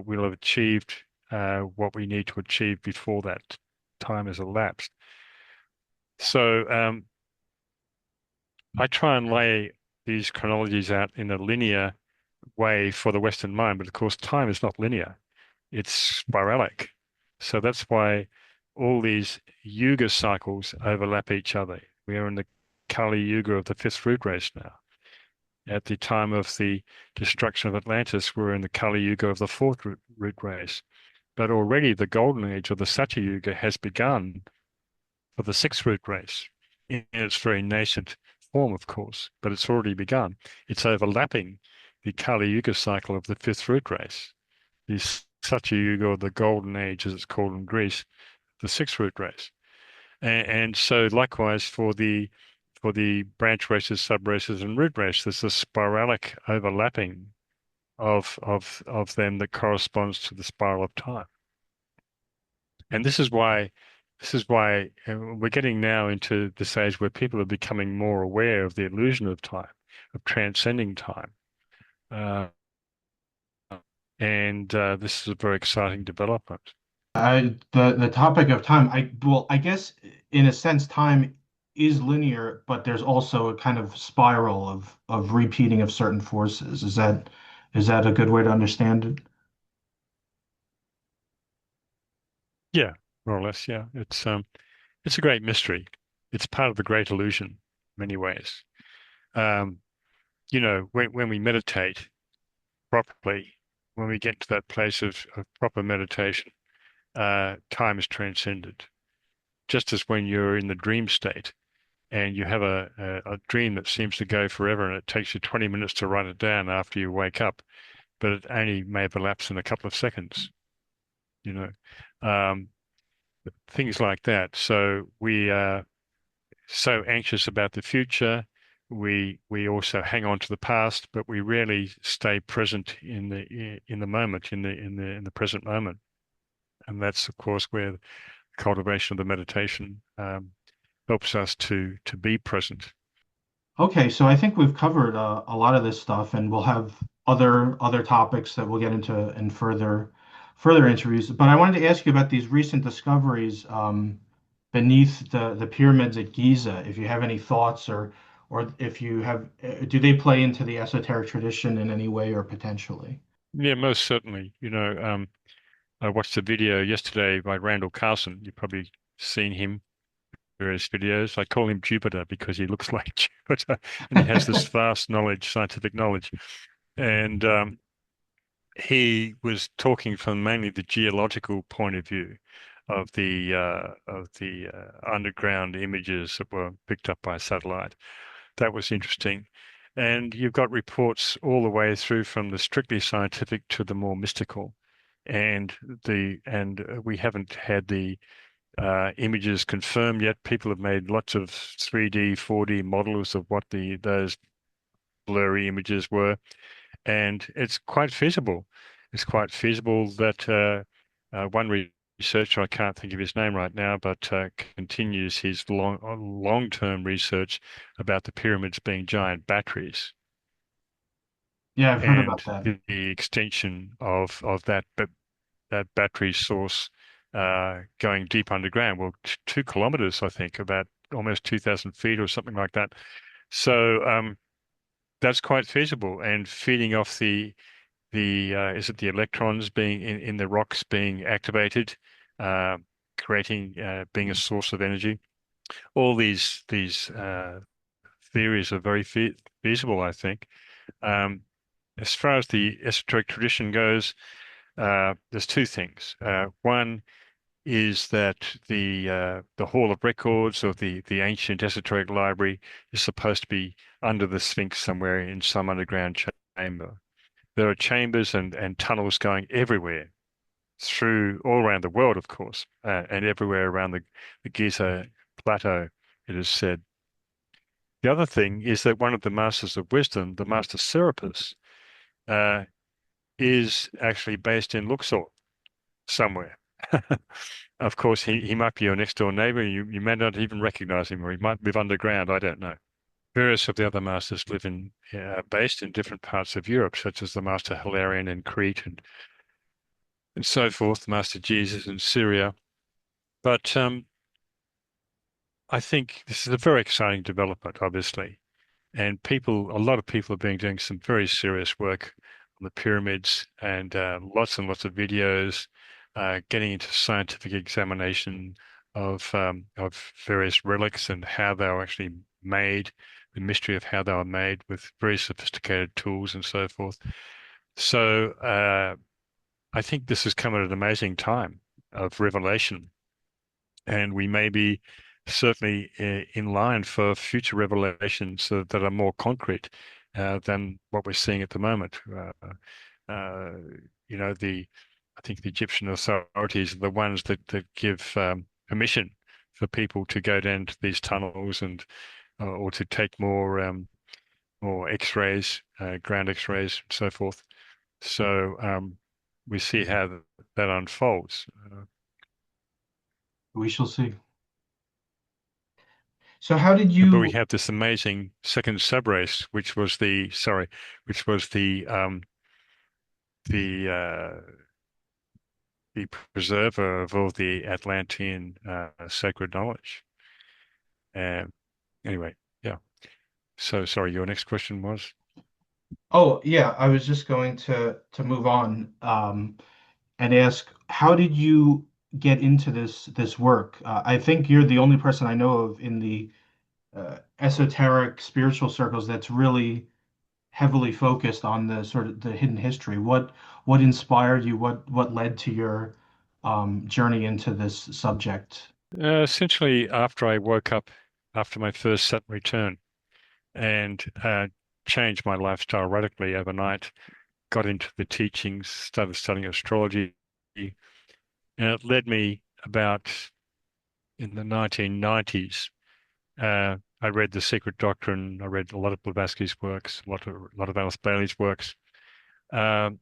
We'll have achieved what we need to achieve before that time has elapsed. So I try and lay these chronologies out in a linear way for the Western mind, but of course, time is not linear. It's spiralic. So that's why all these Yuga cycles overlap each other. We are in the Kali Yuga of the fifth root race now. At the time of the destruction of Atlantis, we're in the Kali Yuga of the fourth root race. But already the golden age of the Satya Yuga has begun for the sixth root race in its very nascent form, of course, but it's already begun. It's overlapping the Kali Yuga cycle of the fifth root race, the Satya Yuga, or the golden age, as it's called in Greece, the sixth root race. And so likewise for the branch races, sub races, and root race, there's a spiralic overlapping of them that corresponds to the spiral of time. And this is why we're getting now into this age where people are becoming more aware of the illusion of time, of transcending time. Uh, and this is a very exciting development. The topic of time, I guess in a sense, time is linear, but there's also a kind of spiral of repeating of certain forces. Is that Is that a good way to understand it? Yeah, more or less. Yeah, it's a great mystery. It's part of the great illusion, in many ways. Um, when we meditate properly, when we get to that place of proper meditation, time is transcended. Just as when you're in the dream state and you have a dream that seems to go forever and it takes you 20 minutes to write it down after you wake up, but it only may have elapsed in a couple of seconds, you know, um, things like that. So we are so anxious about the future. We also hang on to the past, but we rarely stay present in the moment, in the present moment. And that's, of course, where the cultivation of the meditation helps us to be present. Okay, so I think we've covered a lot of this stuff, and we'll have other topics that we'll get into in further interviews. But I wanted to ask you about these recent discoveries beneath the pyramids at Giza. If you have any thoughts, or if you have, do they play into the esoteric tradition in any way or potentially? Yeah, most certainly. I watched a video yesterday by Randall Carlson. You've probably seen him, various videos. I call him Jupiter because he looks like Jupiter and he has this vast knowledge, scientific knowledge. And he was talking from mainly the geological point of view of the underground images that were picked up by satellite. That was interesting. And you've got reports all the way through from the strictly scientific to the more mystical. And we haven't had the images confirmed yet. People have made lots of 3D, 4D models of what those blurry images were, and it's quite feasible. It's quite feasible that one researcher, I can't think of his name right now, but continues his long-term research about the pyramids being giant batteries Yeah, I've heard about and that. the extension of that battery source going deep underground. Well, 2 kilometers, I think, about almost 2,000 feet or something like that. So that's quite feasible and feeding off the is it the electrons being in the rocks being activated, uh, creating being a source of energy. All these theories are very feasible, I think. Um, as far as the esoteric tradition goes, there's two things. One is that the Hall of Records of the ancient esoteric library is supposed to be under the Sphinx somewhere in some underground chamber. There are chambers and tunnels going everywhere through all around the world, of course, and everywhere around the Giza plateau, it is said. The other thing is that one of the masters of wisdom, the master Serapis, uh, is actually based in Luxor somewhere. Of course, he might be your next door neighbor. You may not even recognize him, or he might live underground. I don't know. Various of the other masters live based in different parts of Europe, such as the Master Hilarion in Crete and so forth, Master Jesus in Syria. But I think this is a very exciting development, obviously. And a lot of people have been doing some very serious work on the pyramids and lots of videos, getting into scientific examination of various relics and how they were actually made, the mystery of how they were made with very sophisticated tools and so forth. So I think this has come at an amazing time of revelation, and we may be certainly in line for future revelations that are more concrete than what we're seeing at the moment. Uh, the I think the Egyptian authorities are the ones that give permission for people to go down to these tunnels and or to take more X-rays, ground X-rays, and so forth. So we see how that unfolds. We shall see. So how did But we you have this amazing second subrace, which was the the preserver of all the Atlantean sacred knowledge. And anyway, yeah. So sorry, your next question was? Oh, yeah, I was just going to move on and ask, how did you get into this work? I think you're the only person I know of in the esoteric spiritual circles that's really heavily focused on the sort of the hidden history. What inspired you? What led to your journey into this subject? Essentially, after I woke up after my first sudden return and changed my lifestyle radically overnight, got into the teachings, started studying astrology, and it led me about in the 1990s. I read The Secret Doctrine. I read a lot of Blavatsky's works, a lot of Alice Bailey's works. Um,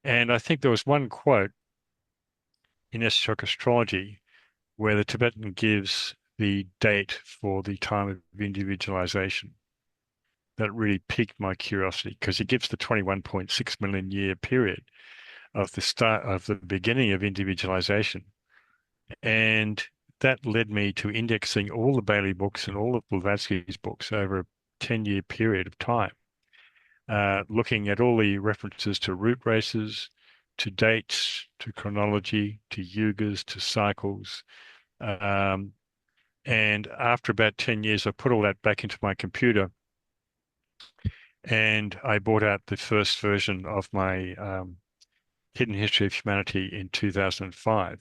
and I think there was one quote in esoteric astrology where the Tibetan gives the date for the time of individualization. That really piqued my curiosity because he gives the 21.6 million year period of the start of the beginning of individualization. And that led me to indexing all the Bailey books and all of Blavatsky's books over a 10-year period of time, looking at all the references to root races, to dates, to chronology, to yugas, to cycles. Um, and after about 10 years, I put all that back into my computer and I bought out the first version of my Hidden History of Humanity in 2005,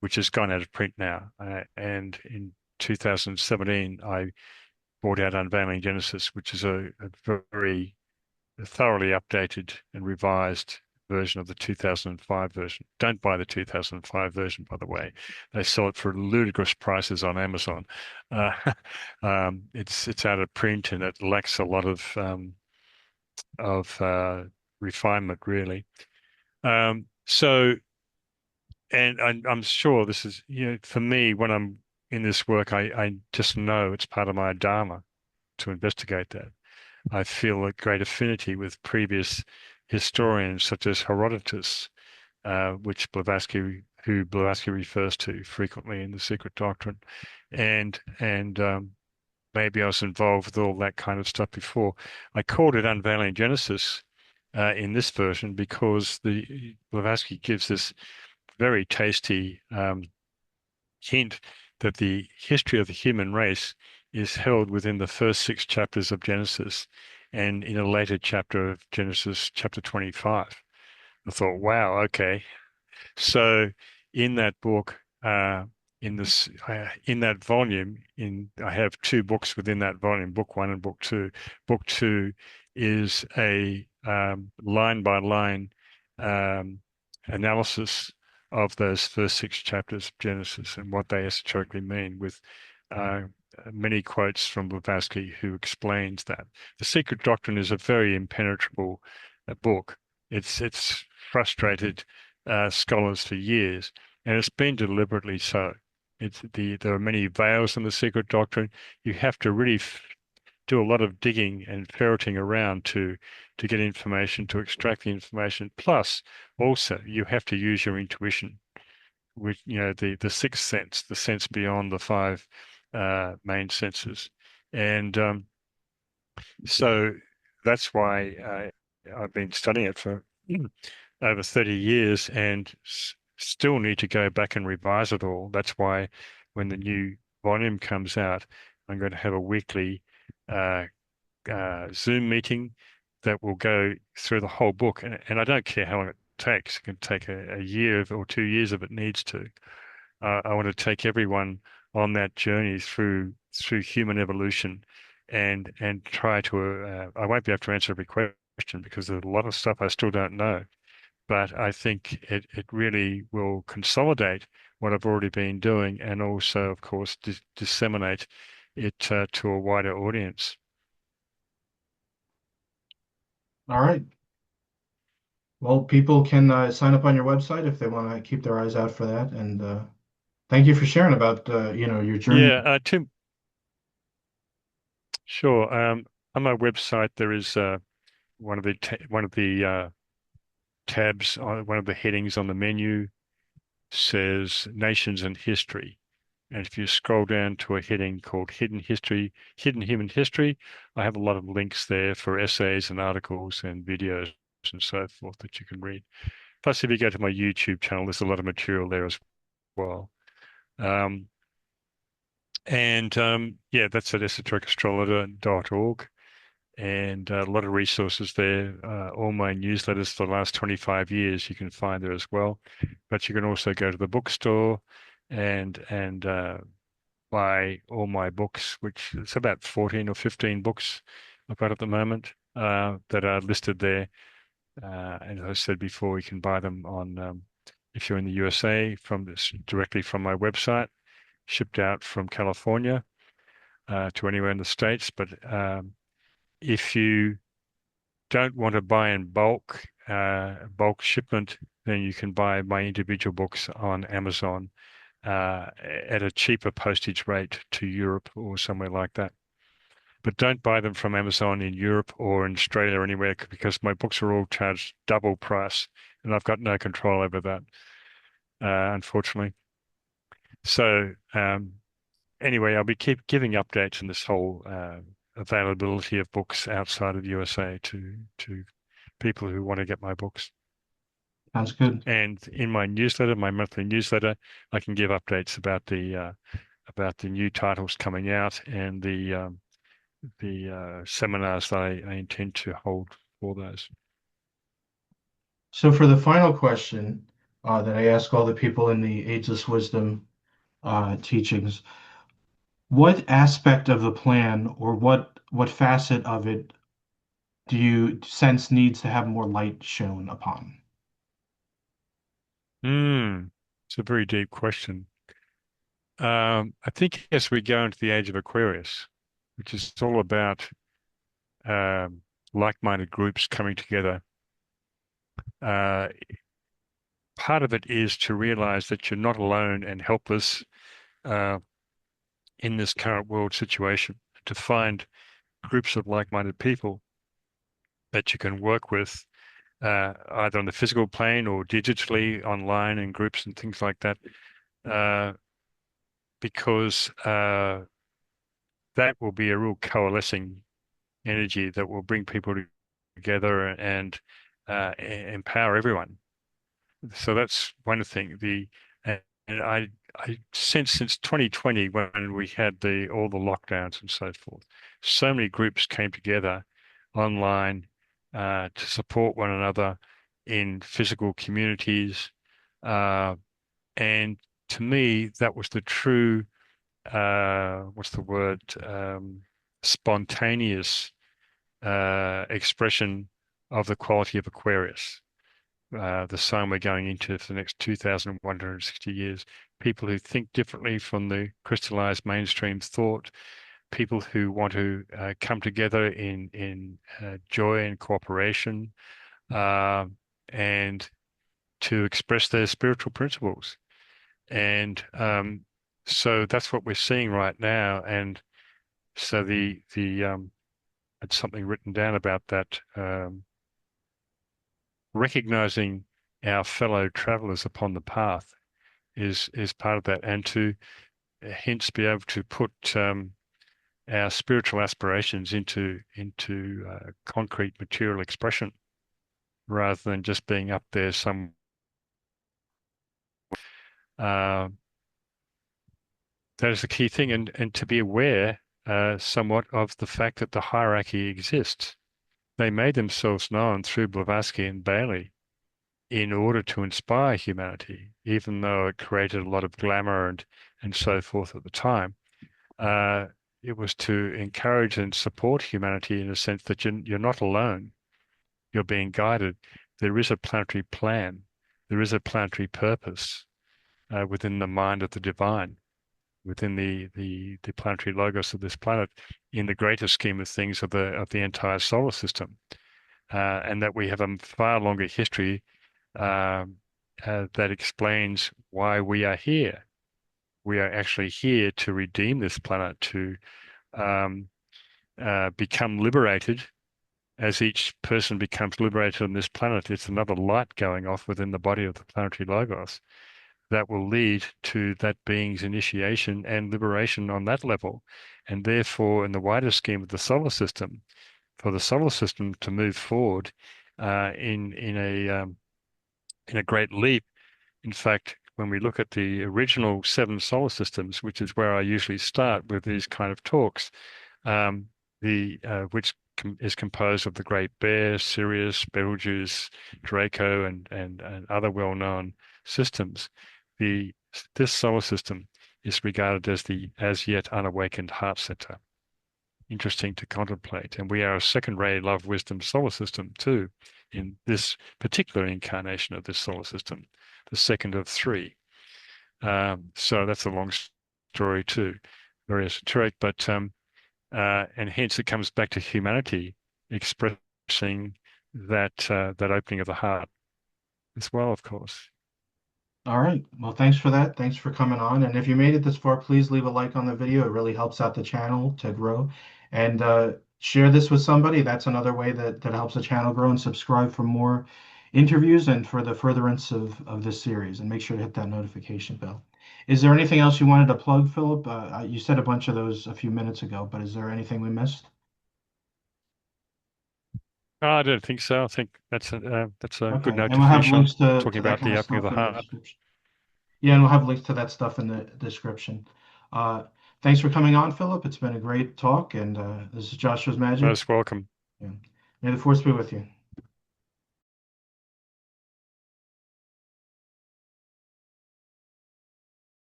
which has gone out of print now. And in 2017, I brought out Unveiling Genesis, which is a very thoroughly updated and revised version of the 2005 version. Don't buy the 2005 version, by the way. They sell it for ludicrous prices on Amazon. Uh, it's out of print and it lacks a lot of refinement, really. So, and I'm sure this is, for me, when I'm in this work, I just know it's part of my dharma to investigate that. I feel a great affinity with previous historians such as Herodotus, who Blavatsky refers to frequently in The Secret Doctrine, and maybe I was involved with all that kind of stuff before. I called it Unveiling Genesis in this version because the Blavatsky gives this very tasty hint that the history of the human race is held within the first six chapters of Genesis and in a later chapter of Genesis, chapter 25. I thought, wow, okay. So in that book, in that volume, I have two books within that volume, book one and book two. Book two is a line by line um, analysis of those first six chapters of Genesis and what they esoterically mean, with uh, many quotes from Blavatsky who explains that. The Secret Doctrine is a very impenetrable book. It's frustrated scholars for years, and it's been deliberately so. There are many veils in the Secret Doctrine. You have to really do a lot of digging and ferreting around to get information, to extract the information. Plus, also you have to use your intuition, which the sixth sense, the sense beyond the five main senses, and so that's why I've been studying it for over 30 years and still need to go back and revise it all. That's why when the new volume comes out, I'm going to have a weekly uh, Zoom meeting that will go through the whole book. And I don't care how long it takes. It can take a year or 2 years if it needs to. I want to take everyone on that journey through human evolution and try to I won't be able to answer every question because there's a lot of stuff I still don't know, but I think it really will consolidate what I've already been doing and also, of course, disseminate it to a wider audience. All right. Well, people can sign up on your website if they want to keep their eyes out for that. And thank you for sharing about your journey. Yeah, Tim, sure. On my website, there is one of the tabs on one of the headings on the menu says Nations and History. And if you scroll down to a heading called Hidden History, Hidden Human History, I have a lot of links there for essays and articles and videos and so forth that you can read. Plus, if you go to my YouTube channel, there's a lot of material there as well. Um, yeah, that's at esotericastrologer.org, and a lot of resources there. All my newsletters for the last 25 years you can find there as well. But you can also go to the bookstore and buy all my books, which it's about 14 or 15 books I've got at the moment that are listed there. And as I said before, you can buy them on if you're in the USA from this directly from my website, shipped out from California to anywhere in the States. But if you don't want to buy in bulk shipment, then you can buy my individual books on Amazon at a cheaper postage rate to Europe or somewhere like that. But don't buy them from Amazon in Europe or in Australia or anywhere because my books are all charged double price, and I've got no control over that, unfortunately. So anyway, I'll be keep giving updates on this whole availability of books outside of the USA to people who want to get my books. Sounds good. And in my newsletter, my monthly newsletter, I can give updates about the new titles coming out and the seminars that I intend to hold for those. So for the final question that I ask all the people in the Ageless Wisdom teachings, what aspect of the plan or what facet of it do you sense needs to have more light shown upon? It's a very deep question. I think as we go into the age of Aquarius, which is all about um, like-minded groups coming together, uh, part of it is to realize that you're not alone and helpless uh, in this current world situation, to find groups of like-minded people that you can work with either on the physical plane or digitally online in groups and things like that, uh, because that will be a real coalescing energy that will bring people together and empower everyone. So that's one thing. And I sense since 2020 when we had all the lockdowns and so forth, so many groups came together online to support one another in physical communities. Uh, and to me, that was the true, what's the word, spontaneous expression of the quality of Aquarius, the sign we're going into for the next 2,160 years. People who think differently from the crystallized mainstream thought, people who want to come together in joy and cooperation, uh, and to express their spiritual principles. And so that's what we're seeing right now. And so it's something written down about that. Recognizing our fellow travelers upon the path is part of that, and to hence be able to put our spiritual aspirations into concrete material expression rather than just being up there some. Uh, that is the key thing, and to be aware somewhat of the fact that the hierarchy exists. They made themselves known through Blavatsky and Bailey in order to inspire humanity, even though it created a lot of glamour and so forth at the time. Uh, it was to encourage and support humanity in a sense that you're not alone. You're being guided. There is a planetary plan. There is a planetary purpose within the mind of the divine, within the planetary logos of this planet, in the greater scheme of things of the entire solar system, and that we have a far longer history that explains why we are here. We are actually here to redeem this planet, to um, become liberated. As each person becomes liberated on this planet, it's another light going off within the body of the planetary logos. that will lead to that being's initiation and liberation on that level. And therefore, in the wider scheme of the solar system, for the solar system to move forward in a great leap. In fact, when we look at the original seven solar systems, which is where I usually start with these kind of talks, um, the which is composed of the Great Bear, Sirius, Betelgeuse, Draco, and other well-known systems. The This solar system is regarded as the as yet unawakened heart center. Interesting to contemplate, and we are a second-ray love wisdom solar system too, in this particular incarnation of this solar system, the second of three. So that's a long story too, very esoteric, but and hence it comes back to humanity expressing that opening of the heart as well, of course. All right. Well, thanks for that. Thanks for coming on. And if you made it this far, please leave a like on the video. It really helps out the channel to grow. And share this with somebody. That's another way that helps the channel grow. And subscribe for more interviews and for the furtherance of this series. And make sure to hit that notification bell. Is there anything else you wanted to plug, Philip? You said a bunch of those a few minutes ago, but is there anything we missed? I don't think so. I think that's a good Okay. note And to we'll have finish on, links to, talking to that about kind the of opening of the stuff in the heart. description. Yeah, and we'll have links to that stuff in the description. Uh, Thanks for coming on, Philip. It's been a great talk, and this is Joshua's Magic. Most welcome. Yeah. May the force be with you.